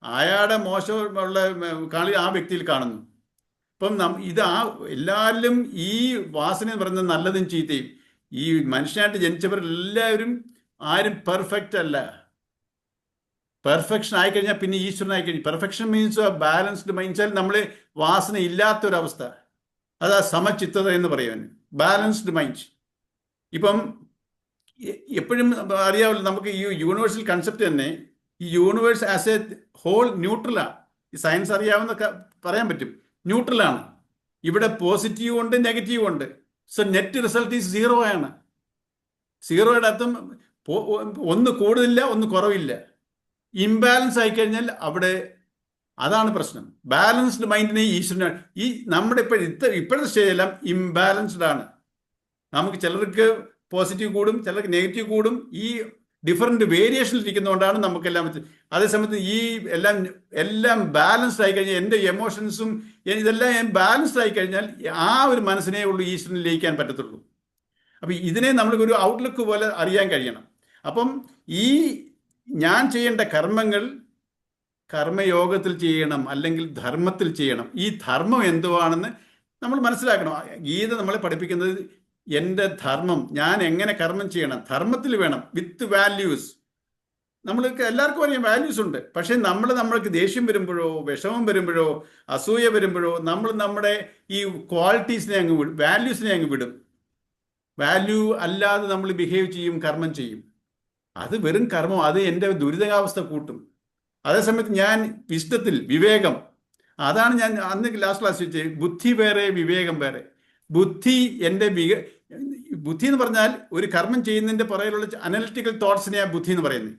അയാളുടെ മോശമുള്ള കളി ആ വ്യക്തിയിൽ കാണുന്നു. ഇപ്പം എല്ലാവരിലും ഈ വാസന എന്ന് പറയുന്നത് നല്ലതും ചീത്തയും. ഈ മനുഷ്യനായിട്ട് ജനിച്ചവരെല്ലാവരും ആരും പെർഫെക്റ്റ് അല്ല. പെർഫെക്ഷൻ ആയിക്കഴിഞ്ഞാൽ പിന്നെ ഈശ്വരനായി കഴിഞ്ഞു. Perfection means balanced mind. നമ്മൾ വാസന ഇല്ലാത്തൊരവസ്ഥ, അതാ സമചിത്തത എന്ന് പറയുവാൻ, ബാലൻസ്ഡ് മൈൻഡ്. ഇപ്പം എപ്പോഴും അറിയാമല്ലോ, നമുക്ക് ഈ യൂണിവേഴ്സൽ കൺസെപ്റ്റ് തന്നെ, ഈ യൂണിവേഴ്സ് ആസ് എ ഹോൾ ന്യൂട്രലാണ്. ഈ സയൻസ് അറിയാവുന്ന പറയാൻ പറ്റും, ന്യൂട്രലാണ്. ഇവിടെ പോസിറ്റീവ് ഉണ്ട്, നെഗറ്റീവ് ഉണ്ട്. സോ നെറ്റ് റിസൾട്ട് ഈസ് 0 ആണ്. സീറോയുടെ അർത്ഥം ഒന്ന് കൂടുതലില്ല, ഒന്ന് കുറവില്ല. ഇംബാലൻസ് ആയിക്കഴിഞ്ഞാൽ അവിടെ അതാണ് പ്രശ്നം. ബാലൻസ്ഡ് മൈൻഡിനെ ഈശ്വരനാണ്. ഈ നമ്മുടെ ഇപ്പോഴത്തെ സ്റ്റേജെല്ലാം ഇംബാലൻസ്ഡ് ആണ്. നമുക്ക് ചിലർക്ക് പോസിറ്റീവ് കൂടും, ചിലർക്ക് നെഗറ്റീവ് കൂടും. ഈ ഡിഫറെന്റ് വേരിയേഷനിൽ ഇരിക്കുന്നതുകൊണ്ടാണ് നമുക്കെല്ലാം. അതേസമയത്ത് ഈ എല്ലാം ബാലൻസ്ഡ് ആയി കഴിഞ്ഞാൽ എൻ്റെ എമോഷൻസും ഇതെല്ലാം ബാലൻസ്ഡ് ആയി കഴിഞ്ഞാൽ ആ ഒരു മനസ്സിനെ ഉള്ളൂ ഈശ്വരനിൽ ലയിക്കാൻ പറ്റത്തുള്ളൂ. അപ്പം ഇതിനെ നമ്മൾക്ക് ഒരു ഔട്ട്ലുക്ക് പോലെ അറിയാൻ കഴിയണം. അപ്പം ഈ ഞാൻ ചെയ്യേണ്ട കർമ്മങ്ങൾ കർമ്മയോഗത്തിൽ ചെയ്യണം, അല്ലെങ്കിൽ ധർമ്മത്തിൽ ചെയ്യണം. ഈ ധർമ്മം എന്തുവാണെന്ന് നമ്മൾ മനസ്സിലാക്കണം. ഗീത നമ്മളെ പഠിപ്പിക്കുന്നത് എൻ്റെ ധർമ്മം, ഞാൻ എങ്ങനെ കർമ്മം ചെയ്യണം, ധർമ്മത്തിൽ വേണം, വിത്ത് വാല്യൂസ്. നമ്മൾക്ക് എല്ലാവർക്കും അറിയാം വാല്യൂസ് ഉണ്ട്. പക്ഷെ നമ്മൾക്ക് ദേഷ്യം വരുമ്പോഴോ വിഷമം വരുമ്പോഴോ അസൂയ വരുമ്പോഴോ നമ്മൾ നമ്മുടെ ഈ ക്വാളിറ്റീസിനെ അങ്ങ് വിടും, വാല്യൂസിനെ അങ്ങ് വിടും. വാല്യൂ അല്ലാതെ നമ്മൾ ബിഹേവ് ചെയ്യും, കർമ്മം ചെയ്യും. അത് വെറും കർമ്മം, അത് എൻ്റെ ദുരിതാവസ്ഥ കൂട്ടും. അതേസമയത്ത് ഞാൻ വിശുദ്ധത്തിൽ വിവേകം, അതാണ് ഞാൻ അന്ന് ലാസ്റ്റ് ക്ലാസ് വെച്ചത്. ബുദ്ധി വേറെ, വിവേകം വേറെ. ബുദ്ധി ബുദ്ധി എന്ന് പറഞ്ഞാൽ ഒരു കർമ്മം ചെയ്യുന്നതിൻ്റെ പുറകിലുള്ള അനലിറ്റിക്കൽ തോട്ട്സിനെയാണ് ബുദ്ധി എന്ന് പറയുന്നത്.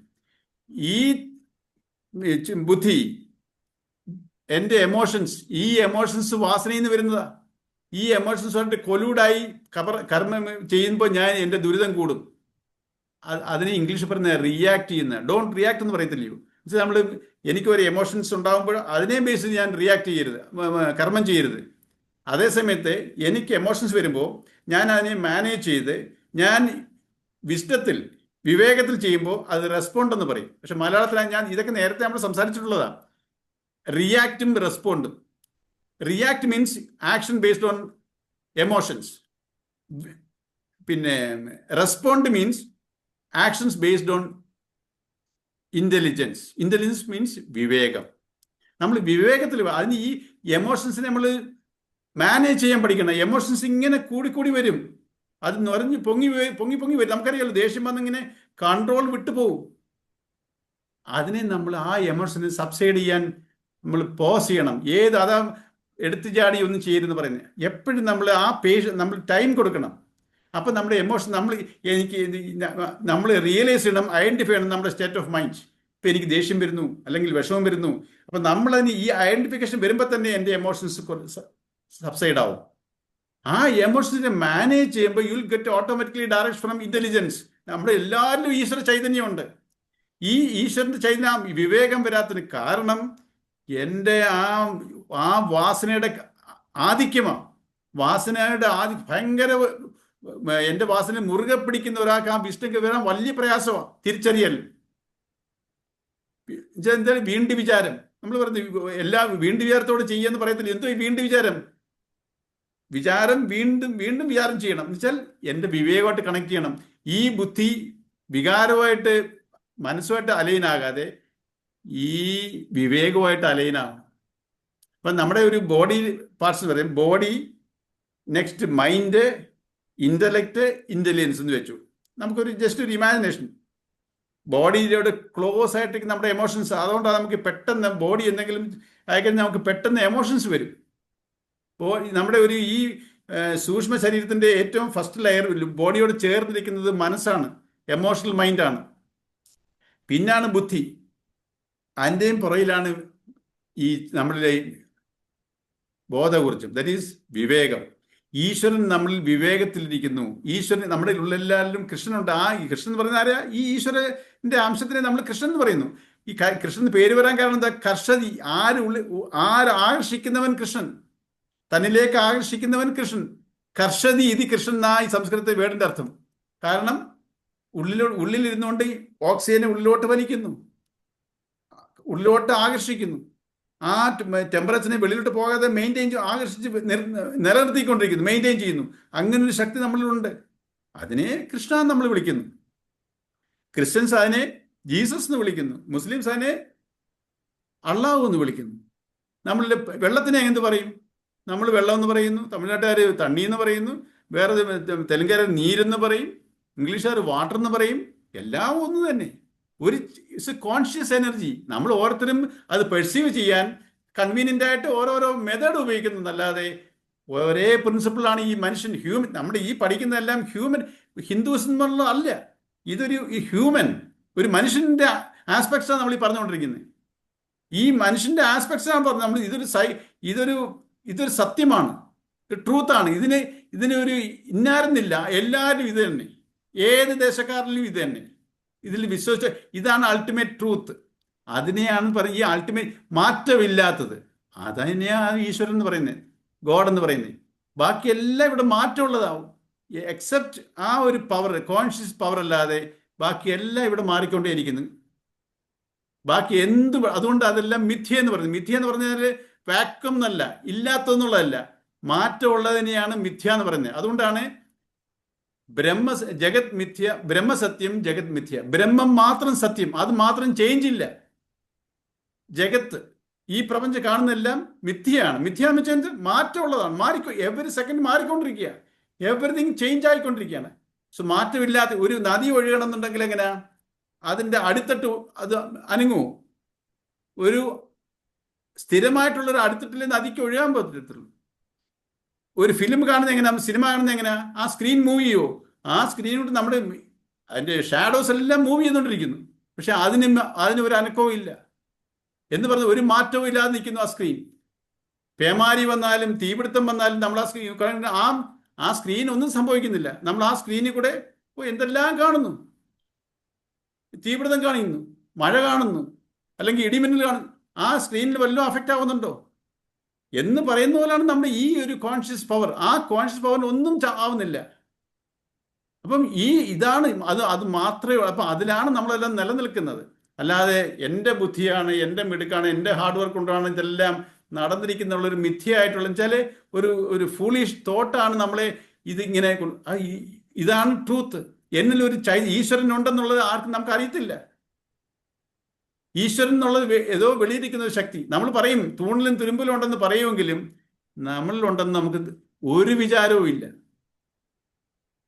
ഈ ബുദ്ധി എൻ്റെ ഈ എമോഷൻസ് വാസനയിൽ നിന്ന് വരുന്നതാ. ഈ എമോഷൻസുമായിട്ട് കൊലൂഡായി കർമ്മം ചെയ്യുമ്പോൾ എൻ്റെ ദുരിതം കൂടും. അതിനെ ഇംഗ്ലീഷിൽ പറയുന്ന റിയാക്ട് ചെയ്യുന്ന. ഡോണ്ട് റിയാക്ട് എന്ന് പറയത്തില്ലയോ. നമ്മൾ എനിക്കൊരു എമോഷൻസ് ഉണ്ടാകുമ്പോൾ അതിനെ ബേസ് ചെയ്ത് ഞാൻ റിയാക്ട് ചെയ്യരുത്, കർമ്മം ചെയ്യരുത്. അതേസമയത്ത് എനിക്ക് എമോഷൻസ് വരുമ്പോൾ ഞാൻ അതിനെ മാനേജ് ചെയ്ത് ഞാൻ വിശുദ്ധത്തിൽ വിവേകത്തിൽ ചെയ്യുമ്പോൾ അത് റെസ്പോണ്ട് എന്ന് പറയും. പക്ഷെ മലയാളത്തിലാണ് ഇതൊക്കെ നേരത്തെ നമ്മൾ സംസാരിച്ചിട്ടുള്ളതാണ്. റിയാക്റ്റും റെസ്പോണ്ടും. React means action based on emotions. പിന്നെ respond means actions based on intelligence. Intelligence means vivekam. നമ്മൾ വിവേകത്തിൽ അതിന് ഈ എമോഷൻസിനെ നമ്മൾ മാനേജ് ചെയ്യാൻ പഠിക്കണം. എമോഷൻസ് ഇങ്ങനെ കൂടി വരും, അത് നിറഞ്ഞ് പൊങ്ങി വരും. നമുക്കറിയാമല്ലോ, ദേഷ്യം വന്നിങ്ങനെ കൺട്രോൾ വിട്ടുപോകും. അതിനെ നമ്മൾ ആ എമോഷനെ സബ്സൈഡ് ചെയ്യാൻ നമ്മൾ പോസ് ചെയ്യണം. അതാ എടുത്തു ചാടി ഒന്നും ചെയ്യരുതെന്ന് പറയുന്നത്. എപ്പോഴും നമ്മൾ നമ്മൾ ടൈം കൊടുക്കണം. അപ്പം നമ്മുടെ എമോഷൻ നമ്മൾ റിയലൈസ് ചെയ്യണം, ഐഡന്റിഫൈ ചെയ്യണം നമ്മുടെ സ്റ്റേറ്റ് ഓഫ് മൈൻഡ്. ഇപ്പം എനിക്ക് ദേഷ്യം വരുന്നു, അല്ലെങ്കിൽ വിഷമം വരുന്നു. അപ്പം നമ്മളതിന് ഈ ഐഡന്റിഫിക്കേഷൻ വരുമ്പോൾ തന്നെ എൻ്റെ എമോഷൻസ് സബ്സൈഡ് ആവും. ആ എമോഷൻസിനെ മാനേജ് ചെയ്യുമ്പോൾ you will get automatically direction from intelligence. നമ്മുടെ എല്ലാവരിലും ഈശ്വര ചൈതന്യമുണ്ട്. ഈ ഈശ്വരന്റെ ചൈതന്യം വിവേകം വരാത്തതിന് കാരണം എൻ്റെ ആ വാസനയുടെ ആധിക്യമാണ്. വാസനയുടെ ഭയങ്കര എൻ്റെ വാസന മുറുകെ പിടിക്കുന്ന ഒരാൾക്ക് ആ വിഷ്ണുക്ക് വരാൻ വലിയ പ്രയാസമാണ് തിരിച്ചറിയൽ. എന്തായാലും വീണ്ടും വിചാരം. നമ്മൾ പറഞ്ഞു വീണ്ടും വിചാരത്തോട് ചെയ്യാന്ന് പറയത്തില്ല. എന്തോ ഈ വീണ്ടും വിചാരം വീണ്ടും വിചാരം ചെയ്യണം എന്ന് വെച്ചാൽ എൻ്റെ വിവേകമായിട്ട് കണക്ട് ചെയ്യണം. ഈ ബുദ്ധി വികാരമായിട്ട് മനസ്സുമായിട്ട് അലൈനാകാതെ ഈ വിവേകമായിട്ട് അലൈനാകണം. അപ്പം നമ്മുടെ ഒരു ബോഡി പാർട്സ് പറയും, body, next mind, intellect, intelligence എന്ന് വെച്ചു. നമുക്കൊരു ജസ്റ്റ് ഒരു ഇമാജിനേഷൻ. ബോഡിയിലോട് ക്ലോസ് ആയിട്ട് നമ്മുടെ എമോഷൻസ്. അതുകൊണ്ടാണ് നമുക്ക് പെട്ടെന്ന് ബോഡി എന്തെങ്കിലും ആയിക്കഴിഞ്ഞാൽ നമുക്ക് പെട്ടെന്ന് എമോഷൻസ് വരും. നമ്മുടെ ഈ സൂക്ഷ്മ ശരീരത്തിന്റെ ഏറ്റവും ഫസ്റ്റ് ലെയർ ബോഡിയോട് ചേർന്നിരിക്കുന്നത് മനസ്സാണ്, എമോഷണൽ മൈൻഡാണ്. പിന്നാണ് ബുദ്ധി. അതിൻ്റെയും പുറയിലാണ് ഈ നമ്മളിലെ ബോധകൂർജ്ജം, ദറ്റ് ഈസ് വിവേകം. ഈശ്വരൻ നമ്മളിൽ വിവേകത്തിലിരിക്കുന്നു. ഈശ്വരൻ നമ്മുടെ ഉള്ളെല്ലാവരിലും കൃഷ്ണനുണ്ട്. കൃഷ്ണൻ എന്ന് പറയുന്ന ആരാ? ഈ ഈശ്വരന്റെ അംശത്തിനെ നമ്മൾ കൃഷ്ണൻ എന്ന് പറയുന്നു. ഈ കൃഷ്ണൻ പേര് വരാൻ കാരണം എന്താ? കർഷതി. ആകർഷിക്കുന്നവൻ കൃഷ്ണൻ, തന്നിലേക്ക് ആകർഷിക്കുന്നവൻ കൃഷ്ണൻ. കർഷതി ഇത് കൃഷ്ണൻ എന്നാ ഈ സംസ്കൃത വേർഡിന്റെ അർത്ഥം. കാരണം ഉള്ളിലിരുന്നുകൊണ്ട് ഓക്സിജനെ ഉള്ളിലോട്ട് വലിക്കുന്നു, ഉള്ളിലോട്ട് ആകർഷിക്കുന്നു. ആ ടെമ്പറേച്ചറിനെ വെളിയിലോട്ട് പോകാതെ ആകർഷിച്ച് നിലനിർത്തിക്കൊണ്ടിരിക്കുന്നു, മെയിൻറ്റെയിൻ ചെയ്യുന്നു. അങ്ങനെ ഒരു ശക്തി നമ്മളിലുണ്ട്. അതിനെ കൃഷ്ണ നമ്മൾ വിളിക്കുന്നു. ക്രിസ്ത്യൻസ് അതിനെ ജീസസ് എന്ന് വിളിക്കുന്നു. മുസ്ലിംസ് അതിനെ അള്ളാഹു എന്ന് വിളിക്കുന്നു. നമ്മളിൽ വെള്ളത്തിനെ എന്ത് പറയും? നമ്മൾ വെള്ളം എന്ന് പറയുന്നു, തമിഴ്നാട്ടുകാർ തണ്ണി എന്ന് പറയുന്നു, വേറെ തെലുങ്കാർ നീരെന്ന് പറയും, ഇംഗ്ലീഷുകാർ വാട്ടർ എന്ന് പറയും. എല്ലാം ഒന്ന് തന്നെ. It's A conscious energy. നമ്മൾ ഓരോരുത്തരും അത് പെർസീവ് ചെയ്യാൻ കൺവീനിയൻ്റ് ആയിട്ട് ഓരോരോ മെത്തേഡ് ഉപയോഗിക്കുന്നതല്ലാതെ ഒരേ പ്രിൻസിപ്പിളാണ് ഈ മനുഷ്യൻ. നമ്മുടെ ഈ പഠിക്കുന്നതെല്ലാം ഹിന്ദുവിസം എന്നുള്ള അല്ല. ഇതൊരു ഹ്യൂമൻ, ഒരു മനുഷ്യന്റെ ആസ്പെക്ട്സാണ് നമ്മൾ ഈ പറഞ്ഞുകൊണ്ടിരിക്കുന്നത്. ഈ മനുഷ്യന്റെ ആസ്പെക്ട്സാണ് പറഞ്ഞത്. നമ്മൾ ഇതൊരു ഇതൊരു സത്യമാണ്, ട്രൂത്താണ്. ഇതിന് ഒരു ഇന്നാരെന്നില്ല, എല്ലാവരും ഇത് തന്നെ, ഏത് ദേശക്കാരിലും ഇത് തന്നെ, ഇതിൽ വിശ്വസിച്ച ഇതാണ് അൾട്ടിമേറ്റ് ട്രൂത്ത്. അതിനെയാണ് ഈ അൾട്ടിമേറ്റ് മാറ്റമില്ലാത്തത്. അതന്നെയാണ് ഈശ്വരൻ എന്ന് പറയുന്നത്, ഗോഡ് എന്ന് പറയുന്നത്. ബാക്കിയെല്ലാം ഇവിടെ മാറ്റമുള്ളതാവും, എക്സെപ്റ്റ് ആ ഒരു പവർ, കോൺഷ്യസ് പവർ അല്ലാതെ ബാക്കിയെല്ലാം ഇവിടെ മാറിക്കൊണ്ടേയിരിക്കുന്നു. ബാക്കി അതുകൊണ്ട് അതെല്ലാം മിഥ്യ എന്ന് പറയുന്നത്. മിഥ്യ എന്ന് പറഞ്ഞാൽ വാക്വം എന്നല്ല, ഇല്ലാത്തതെന്നുള്ളതല്ല, മാറ്റമുള്ളതിനെയാണ് മിഥ്യ എന്ന് പറയുന്നത്. അതുകൊണ്ടാണ് ജഗത് മിഥ്യ, ബ്രഹ്മസത്യം ജഗത് മിഥ്യ. ബ്രഹ്മം മാത്രം സത്യം, അത് മാത്രം ചേഞ്ച് ഇല്ല. ജഗത്ത്, ഈ പ്രപഞ്ചം കാണുന്നതെല്ലാം മിഥ്യയാണ്. മിഥ്യ എന്ന് വെച്ചാൽ മാറ്റമുള്ളതാണ്, എവറി സെക്കൻഡ് മാറിക്കൊണ്ടിരിക്കുക, എവറിഥിങ് ചേഞ്ച് ആയിക്കൊണ്ടിരിക്കുകയാണ്. സോ മാറ്റമില്ലാത്ത ഒരു നദി ഒഴുകണമെന്നുണ്ടെങ്കിൽ എങ്ങനെയാ, അതിൻ്റെ അടിത്തട്ട് അത് അനങ്ങുമോ? ഒരു സ്ഥിരമായിട്ടുള്ളൊരു അടിത്തട്ടിലെ നദിക്ക് ഒഴുകാൻ പറ്റത്തുള്ളൂ. ഒരു ഫിലിം കാണുന്നത് എങ്ങനെയാ, സിനിമ കാണുന്നത് എങ്ങനെയാ, ആ സ്ക്രീൻ മൂവ് ചെയ്യുമോ? ആ സ്ക്രീനോട് നമ്മുടെ അതിൻ്റെ ഷാഡോസ് എല്ലാം മൂവ് ചെയ്തുകൊണ്ടിരിക്കുന്നു, പക്ഷെ അതിന് ഒരു അനക്കവും ഇല്ല എന്ന് പറഞ്ഞ് ഒരു മാറ്റവും ഇല്ലാതെ നിൽക്കുന്നു ആ സ്ക്രീൻ. പേമാരി വന്നാലും തീപിടുത്തം വന്നാലും നമ്മൾ ആ സ്ക്രീൻ ആ സ്ക്രീൻ ഒന്നും സംഭവിക്കുന്നില്ല. നമ്മൾ ആ സ്ക്രീനിൽ കൂടെ എന്തെല്ലാം കാണുന്നു, തീപിടുത്തം കാണുന്നു, മഴ കാണുന്നു, അല്ലെങ്കിൽ ഇടിമിന്നൽ കാണുന്നു. ആ സ്ക്രീനിൽ വല്ലതും അഫക്റ്റ് ആവുന്നുണ്ടോ എന്ന് പറയുന്ന പോലെയാണ് നമ്മുടെ ഈ ഒരു കോൺഷ്യസ് പവർ. ആ കോൺഷ്യസ് പവറിന് ഒന്നും ആവുന്നില്ല. അപ്പം ഇതാണ് അത് മാത്രമേ. അപ്പം അതിലാണ് നമ്മളെല്ലാം നിലനിൽക്കുന്നത്. അല്ലാതെ എൻ്റെ ബുദ്ധിയാണ്, എൻ്റെ മിടുക്കാണ്, എൻ്റെ ഹാർഡ് വർക്ക് കൊണ്ടാണ് ഇതെല്ലാം നടന്നിരിക്കുന്നുള്ളൊരു മിഥ്യയായിട്ടുള്ള വെച്ചാൽ ഒരു ഫൂളിഷ് തോട്ടാണ് നമ്മളെ ഇതിങ്ങനെ. ഇതാണ് ട്രൂത്ത്. എന്നിലൊരു ഈശ്വരൻ ഉണ്ടെന്നുള്ളത് ആർക്കും നമുക്ക് അറിയത്തില്ല. ഈശ്വരൻ എന്നുള്ളത് ഏതോ വെളിയിരിക്കുന്ന ഒരു ശക്തി. നമ്മൾ പറയും തൂണിലും തുരുമ്പിലും ഉണ്ടെന്ന് പറയുമെങ്കിലും നമ്മളിലുണ്ടെന്ന് നമുക്ക് ഒരു വിചാരവും ഇല്ല.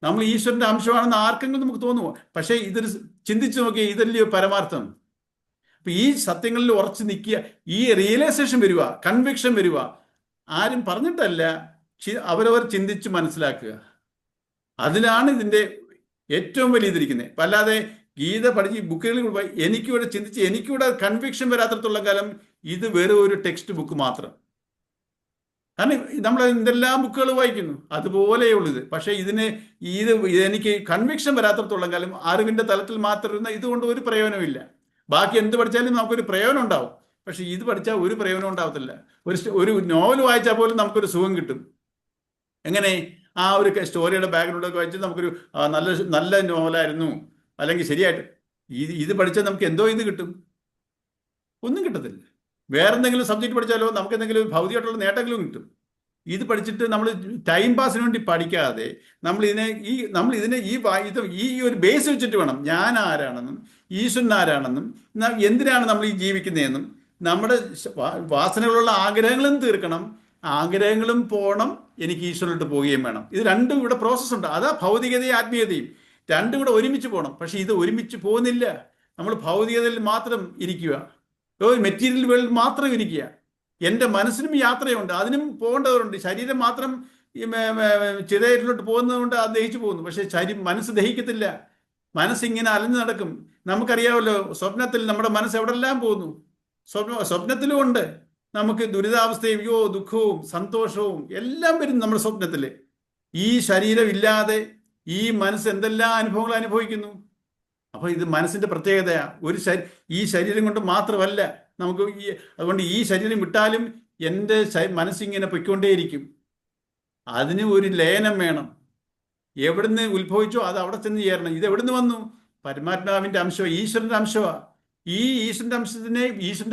നമ്മൾ ഈശ്വരന്റെ അംശമാണെന്ന് ആർക്കെങ്കിലും നമുക്ക് തോന്നുമോ? പക്ഷേ ഇതൊരു ചിന്തിച്ചു നോക്കിയാൽ ഇതല്ലയോ പരമാർത്ഥം. അപ്പൊ ഈ സത്യങ്ങളിൽ ഉറച്ചു നിൽക്കുക, ഈ റിയലൈസേഷൻ വരിക, കൺവിക്ഷൻ വരിക. ആരും പറഞ്ഞിട്ടല്ല, അവരവർ ചിന്തിച്ച് മനസ്സിലാക്കുക. അതിലാണ് ഇതിന്റെ ഏറ്റവും വലിയ ഇതിരിക്കുന്നത്. അല്ലാതെ ഗീത പഠിച്ച് ബുക്കുകളിൽ എനിക്കിവിടെ ചിന്തിച്ച് എനിക്കിവിടെ കൺവിക്ഷൻ വരാത്തടത്തോളം കാലം ഇത് വെറും ഒരു ടെക്സ്റ്റ് ബുക്ക് മാത്രം. കാരണം നമ്മൾ എന്തെല്ലാം ബുക്കുകൾ വായിക്കുന്നു അതുപോലെയുള്ളൂ ഇത്. പക്ഷേ എനിക്ക് കൺവിക്ഷൻ വരാത്തടത്തോളം കാലം അറിവിന്റെ തലത്തിൽ മാത്രം ഇരുന്ന ഇതുകൊണ്ട് ഒരു പ്രയോജനമില്ല. ബാക്കി എന്ത് പഠിച്ചാലും നമുക്കൊരു പ്രയോജനം ഉണ്ടാവും, പക്ഷെ ഇത് പഠിച്ചാൽ ഒരു പ്രയോജനം ഉണ്ടാവത്തില്ല. ഒരു നോവൽ വായിച്ചാൽ പോലും നമുക്കൊരു സുഖം കിട്ടും. എങ്ങനെ? ആ ഒരു സ്റ്റോറിയുടെ ബാക്ക്ഗ്രൗണ്ടൊക്കെ വായിച്ച് നമുക്കൊരു നല്ല നോവലായിരുന്നു, അല്ലെങ്കിൽ ശരിയായിട്ട് ഇത് പഠിച്ചാൽ നമുക്ക് എന്തോ ഇത് കിട്ടും? ഒന്നും കിട്ടത്തില്ല. വേറെ എന്തെങ്കിലും സബ്ജക്റ്റ് പഠിച്ചാലോ നമുക്ക് എന്തെങ്കിലും ഭൗതികമായിട്ടുള്ള നേട്ടങ്ങളും കിട്ടും. ഇത് പഠിച്ചിട്ട് നമ്മൾ ടൈം പാസിന് വേണ്ടി പഠിക്കാതെ നമ്മൾ ഇതിനെ ഈ ഒരു ബേസ് വെച്ചിട്ട് വേണം ഞാൻ ആരാണെന്നും ഈശ്വരൻ ആരാണെന്നും എന്തിനാണ് നമ്മൾ ഈ ജീവിക്കുന്നതെന്നും നമ്മുടെ വാസനകളുള്ള ആഗ്രഹങ്ങളും തീർക്കണം, ആഗ്രഹങ്ങളും പോകണം, എനിക്ക് ഈശ്വരനോട്ട് പോവുകയും വേണം. ഇത് രണ്ടും ഇവിടെ പ്രോസസ്സ് ഉണ്ട്. അതാ ഭൗതികതയും ആത്മീയതയും രണ്ടും കൂടെ ഒരുമിച്ച് പോകണം. പക്ഷെ ഇത് ഒരുമിച്ച് പോകുന്നില്ല. നമ്മൾ ഭൗതികതയിൽ മാത്രം ഇരിക്കുക, മെറ്റീരിയൽ വേൾഡിൽ മാത്രം ഇരിക്കുക. എൻ്റെ മനസ്സിനും യാത്രയുണ്ട്, അതിനും പോകേണ്ടവരുണ്ട്. ശരീരം മാത്രം ചിതയിലോട്ട് പോകുന്നതുകൊണ്ട് അത് ദഹിച്ചു പോകുന്നു. പക്ഷെ മനസ്സ് ദഹിക്കത്തില്ല. മനസ്സിങ്ങനെ അലഞ്ഞു നടക്കും. നമുക്കറിയാമല്ലോ, സ്വപ്നത്തിൽ നമ്മുടെ മനസ്സ് എവിടെല്ലാം പോകുന്നു. സ്വപ്നത്തിലും ഉണ്ട് നമുക്ക് ദുരിതാവസ്ഥയും ദുഃഖവും സന്തോഷവും എല്ലാം വരും നമ്മുടെ സ്വപ്നത്തിൽ. ഈ ശരീരം ഇല്ലാതെ ഈ മനസ്സ് എന്തെല്ലാം അനുഭവങ്ങൾ അനുഭവിക്കുന്നു. അപ്പൊ ഇത് മനസ്സിന്റെ പ്രത്യേകതയാ. ഈ ശരീരം കൊണ്ട് മാത്രമല്ല നമുക്ക് അതുകൊണ്ട് ഈ ശരീരം വിട്ടാലും എൻ്റെ മനസ്സിങ്ങനെ പൊയ്ക്കൊണ്ടേയിരിക്കും. അതിന് ഒരു ലയനം വേണം. എവിടുന്ന് ഉത്ഭവിച്ചോ അത് അവിടെ ചെന്ന് ചേരണം. ഇത് എവിടുന്ന് വന്നു? പരമാത്മാവിന്റെ അംശമാണ്, ഈശ്വരന്റെ അംശമാണ്. ഈ ഈശ്വരന്റെ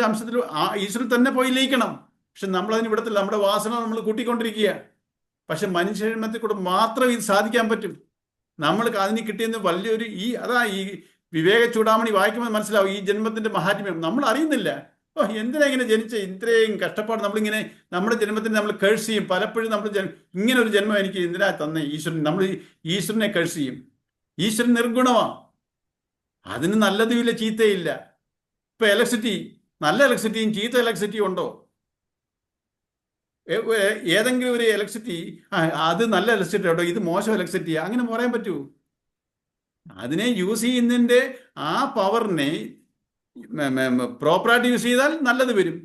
അംശത്തിൽ ഈശ്വരൻ തന്നെ പോയി ലയിക്കണം. പക്ഷെ നമ്മളതിന് വിടത്തില്ല. നമ്മുടെ വാസന നമ്മൾ കൂട്ടിക്കൊണ്ടിരിക്കുക. പക്ഷെ മനുഷ്യജന്മത്തിൽ കൂടെ മാത്രം ഇത് സാധിക്കാൻ പറ്റും. നമ്മൾക്ക് അതിന് കിട്ടിയെന്ന് വലിയൊരു ഈ വിവേക ചൂടാമണി വായിക്കുമ്പോൾ മനസ്സിലാവും ഈ ജന്മത്തിന്റെ മഹാത്മ്യം. നമ്മൾ അറിയുന്നില്ല. എന്തിനാ ഇങ്ങനെ ജനിച്ച ഇത്രയും കഷ്ടപ്പാട് നമ്മളിങ്ങനെ നമ്മുടെ ജന്മത്തിന് നമ്മൾ കേഴ്സ് ചെയ്യും. പലപ്പോഴും നമ്മൾ ഇങ്ങനെ ഒരു ജന്മം എനിക്ക് എന്തിനാ തന്നെ ഈശ്വരൻ, നമ്മൾ ഈശ്വരനെ കേഴ്സ് ചെയ്യും. ഈശ്വരൻ നിർഗുണമാണ്, അതിന് നല്ലതുമില്ല ചീത്തയില്ല. ഇപ്പൊ ഇലക്ട്രിസിറ്റി, നല്ല ഇലക്ട്രിസിറ്റിയും ചീത്ത ഇലക്ട്രിസിറ്റിയും ഉണ്ടോ? ഏതെങ്കിലും ഒരു ഇലക്ട്രിസിറ്റി അത് നല്ല ഇലക്ട്രിസിറ്റി കേട്ടോ, ഇത് മോശം ഇലക്ട്രിസിറ്റി അങ്ങനെ പറയാൻ പറ്റുമോ? അതിനെ യൂസ് ചെയ്യുന്നതിൻ്റെ ആ പവറിനെ പ്രോപ്പറായിട്ട് യൂസ് ചെയ്താൽ നല്ലത് വരും.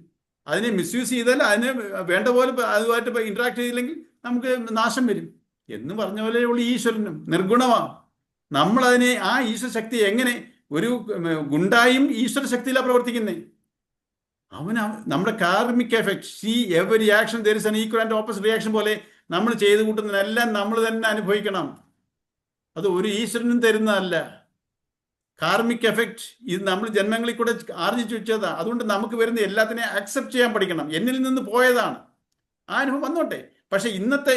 അതിനെ മിസ്യൂസ് ചെയ്താൽ അതിനെ വേണ്ട പോലെ അതുമായിട്ട് ഇന്ററാക്ട് ചെയ്തില്ലെങ്കിൽ നമുക്ക് നാശം വരും. എന്ന് പറഞ്ഞ പോലെ ഉള്ള ഈശ്വരനും നിർഗുണമാണ്. നമ്മളതിനെ ആ ഈശ്വര ശക്തി എങ്ങനെ ഒരു ഗുണ്ടായും ഈശ്വര ശക്തിയിലാണ് പ്രവർത്തിക്കുന്നത്. നമ്മുടെ karmic effect, C every action there is an equal and opposite reaction പോലെ നമ്മൾ ചെയ്ത് കൂട്ടുന്നതിനെല്ലാം നമ്മൾ തന്നെ അനുഭവിക്കണം. അത് ഒരു ഈശ്വരനും തരുന്നതല്ല. കാർമിക് എഫക്റ്റ് ഇത് നമ്മൾ ജന്മങ്ങളിൽ കൂടെ ആർജിച്ചു വെച്ചതാണ്. അതുകൊണ്ട് നമുക്ക് വരുന്ന എല്ലാത്തിനെയും അക്സെപ്റ്റ് ചെയ്യാൻ പഠിക്കണം. എന്നിൽ നിന്ന് പോയതാണ്, ആ അനുഭവം വന്നോട്ടെ. പക്ഷെ ഇന്നത്തെ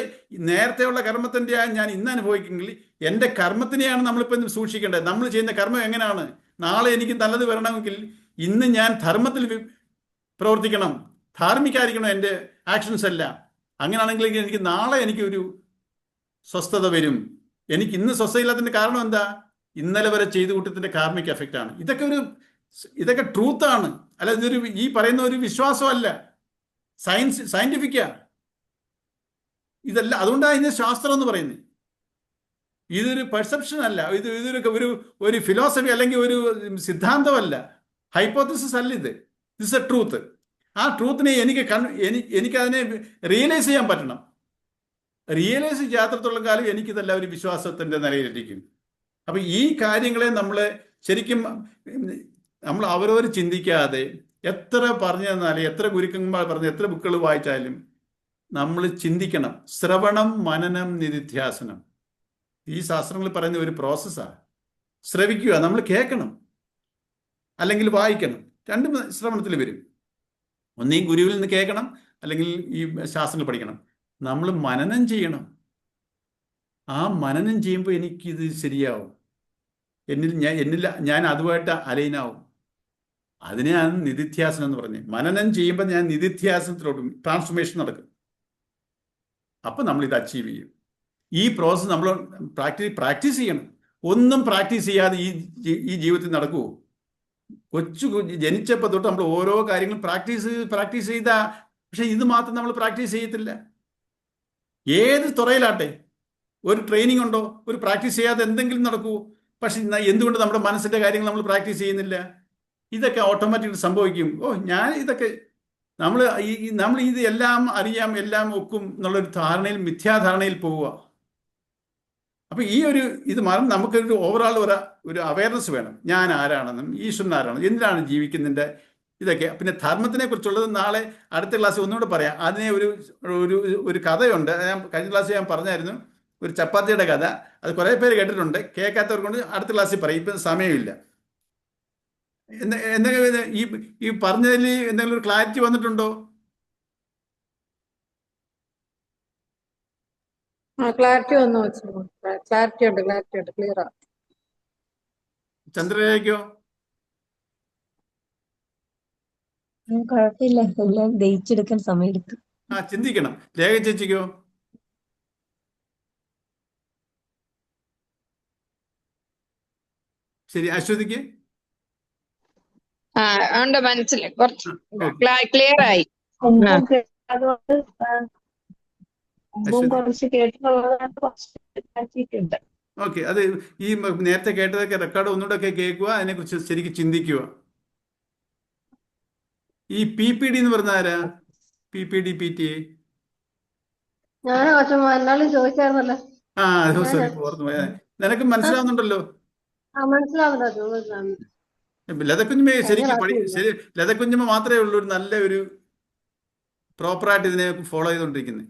നേരത്തെയുള്ള കർമ്മത്തിൻ്റെ ഞാൻ ഇന്ന് അനുഭവിക്കുമെങ്കിൽ എൻ്റെ കർമ്മത്തിനെയാണ് നമ്മളിപ്പോൾ സൂക്ഷിക്കേണ്ടത്. നമ്മൾ ചെയ്യുന്ന കർമ്മം എങ്ങനെയാണ്? നാളെ എനിക്ക് നല്ലത് വരണമെങ്കിൽ ഇന്ന് ഞാൻ ധർമ്മത്തിൽ പ്രവർത്തിക്കണം, ധാർമ്മികമായിരിക്കണം എൻ്റെ ആക്ഷൻസ് എല്ലാം. അങ്ങനെയാണെങ്കിൽ എനിക്ക് നാളെ എനിക്കൊരു സ്വസ്ഥത വരും. എനിക്ക് ഇന്ന് സ്വസ്ഥയില്ലാത്തതിൻ്റെ കാരണം എന്താ? ഇന്നലെ വരെ ചെയ്തു കൂട്ടത്തിൻ്റെ കാർമിക് എഫക്റ്റ് ആണ്. ഇതൊക്കെ ട്രൂത്താണ്, അല്ല ഇതൊരു ഈ പറയുന്ന ഒരു വിശ്വാസമല്ല, സയന്റിഫിക്കാ ഇതല്ല. അതുകൊണ്ടാണ് ഇതിന് ശാസ്ത്രം എന്ന് പറയുന്നത്. ഇതൊരു പെർസെപ്ഷൻ അല്ല, ഒരു ഫിലോസഫി അല്ലെങ്കിൽ ഒരു സിദ്ധാന്തമല്ല, ഹൈപ്പോത്തസിസ് അല്ല ഇത്. This A truth. ആ ട്രൂത്തിനെ എനിക്കതിനെ റിയലൈസ് ചെയ്യാൻ പറ്റണം. റിയലൈസ് ചെയ്യാത്തടത്തോളം കാലം എനിക്കിതെല്ലാം ഒരു വിശ്വാസത്തിൻ്റെ നിലയിലിരിക്കും. അപ്പം ഈ കാര്യങ്ങളെ നമ്മൾ ശരിക്കും നമ്മൾ അവരവർ ചിന്തിക്കാതെ എത്ര പറഞ്ഞു തന്നാലും, എത്ര ഗുരുക്കന്മാർ പറഞ്ഞ്, എത്ര ബുക്കുകൾ വായിച്ചാലും നമ്മൾ ചിന്തിക്കണം. ശ്രവണം, മനനം, നിധിധ്യാസനം, ഈ ശാസ്ത്രങ്ങൾ പറയുന്ന ഒരു പ്രോസസ്സാണ്. ശ്രവിക്കുക, നമ്മൾ കേൾക്കണം അല്ലെങ്കിൽ വായിക്കണം. രണ്ടും ശ്രവണത്തിൽ വരും. ഒന്നീ ഗുരുവിൽ നിന്ന് കേൾക്കണം, അല്ലെങ്കിൽ ഈ ശാസ്ത്രങ്ങൾ പഠിക്കണം. നമ്മൾ മനനം ചെയ്യണം. ആ മനനം ചെയ്യുമ്പോൾ എനിക്കിത് ശരിയാവും, ഞാൻ അതുമായിട്ട് അലൈനാവും. അതിനെയാണ് നിധിധ്യാസനം എന്ന് പറഞ്ഞത്. മനനം ചെയ്യുമ്പോൾ ഞാൻ നിധിധ്യാസനത്തിലോട്ടും ട്രാൻസ്ഫോർമേഷൻ നടക്കും. അപ്പം നമ്മളിത് അച്ചീവ് ചെയ്യും. ഈ പ്രോസസ്സ് നമ്മൾ പ്രാക്ടീസ് ചെയ്യണം. ഒന്നും പ്രാക്ടീസ് ചെയ്യാതെ ഈ ജീവിതത്തിൽ നടക്കുമോ? ജനിച്ചപ്പോൾ തൊട്ട് നമ്മൾ ഓരോ കാര്യങ്ങളും പ്രാക്ടീസ് ചെയ്താ, പക്ഷെ ഇത് മാത്രം നമ്മൾ പ്രാക്ടീസ് ചെയ്യത്തില്ല. ഏത് തുറയിലാട്ടെ ഒരു ട്രെയിനിങ് ഉണ്ടോ? ഒരു പ്രാക്ടീസ് ചെയ്യാതെ എന്തെങ്കിലും നടക്കുമോ? പക്ഷെ എന്തുകൊണ്ട് നമ്മുടെ മനസ്സിന്റെ കാര്യങ്ങൾ നമ്മൾ പ്രാക്ടീസ് ചെയ്യുന്നില്ല? ഇതൊക്കെ ഓട്ടോമാറ്റിക് സംഭവിക്കും. നമ്മൾ ഇത് എല്ലാം അറിയാം, എല്ലാം ഒക്കും എന്നുള്ളൊരു ധാരണയിൽ, മിഥ്യാധാരണയിൽ പോവുക. അപ്പൊ ഇത് മാറും. നമുക്കൊരു ഓവറോൾ ഒരു അവയർനെസ് വേണം. ഞാൻ ആരാണെന്നും ഈശ്വരൻ ആരാണെന്നും എന്തിനാണ് ജീവിക്കുന്നതിൻ്റെ ഇതൊക്കെ. പിന്നെ ധർമ്മത്തിനെ കുറിച്ചുള്ളത് നാളെ അടുത്ത ക്ലാസ്സിൽ ഒന്നുകൂടെ പറയാം. അതിനെ ഒരു കഥയുണ്ട്. കഴിഞ്ഞ ക്ലാസ്സിൽ ഞാൻ പറഞ്ഞായിരുന്നു, ഒരു ചപ്പാത്തിയുടെ കഥ. അത് കുറേ പേര് കേട്ടിട്ടുണ്ട്. കേൾക്കാത്തവർ കൊണ്ട് അടുത്ത ക്ലാസ്സിൽ പറയും, ഇപ്പം സമയമില്ല. എന്തെങ്കിലും ഈ പറഞ്ഞതിൽ എന്തെങ്കിലും ഒരു ക്ലാരിറ്റി വന്നിട്ടുണ്ടോ? ക്ലാരിറ്റി വന്നു. ക്ലാരിറ്റി ഉണ്ട്, ക്ലിയർ ആണ്. ചന്ദ്രലേഖയോ? കുഴപ്പമില്ല, എല്ലാം ദഹിച്ചെടുക്കാൻ സമയമെടുക്കും. ചിന്തിക്കണം. ലേഖ ചേച്ചിക്കോ? ശരി. അശ്വതിക്ക്? ഉണ്ട്, മനസ്സിലായി, കുറച്ച് ക്ലിയർ ആയി. ഓക്കെ. അത് ഈ നേരത്തെ കേട്ടതൊക്കെ റെക്കോർഡ് ഒന്നുകൂടെ ഒക്കെ കേൾക്കുക, അതിനെക്കുറിച്ച് ശരിക്കും ചിന്തിക്കുക. ഈ PPD എന്ന് പറഞ്ഞ ആരാ? PPD PTA? ചോദിച്ചായിരുന്നല്ലോ. സോറി, ഓർമ്മ. നിനക്ക് മനസ്സിലാവുന്നുണ്ടല്ലോ? ലതക്കുഞ്ഞുമേ ശരി, ലതക്കുഞ്ഞുമ മാത്രമേ ഉള്ളൂ നല്ല ഒരു പ്രോപ്പറായിട്ട് ഇതിനെ ഫോളോ ചെയ്തുകൊണ്ടിരിക്കുന്നത്.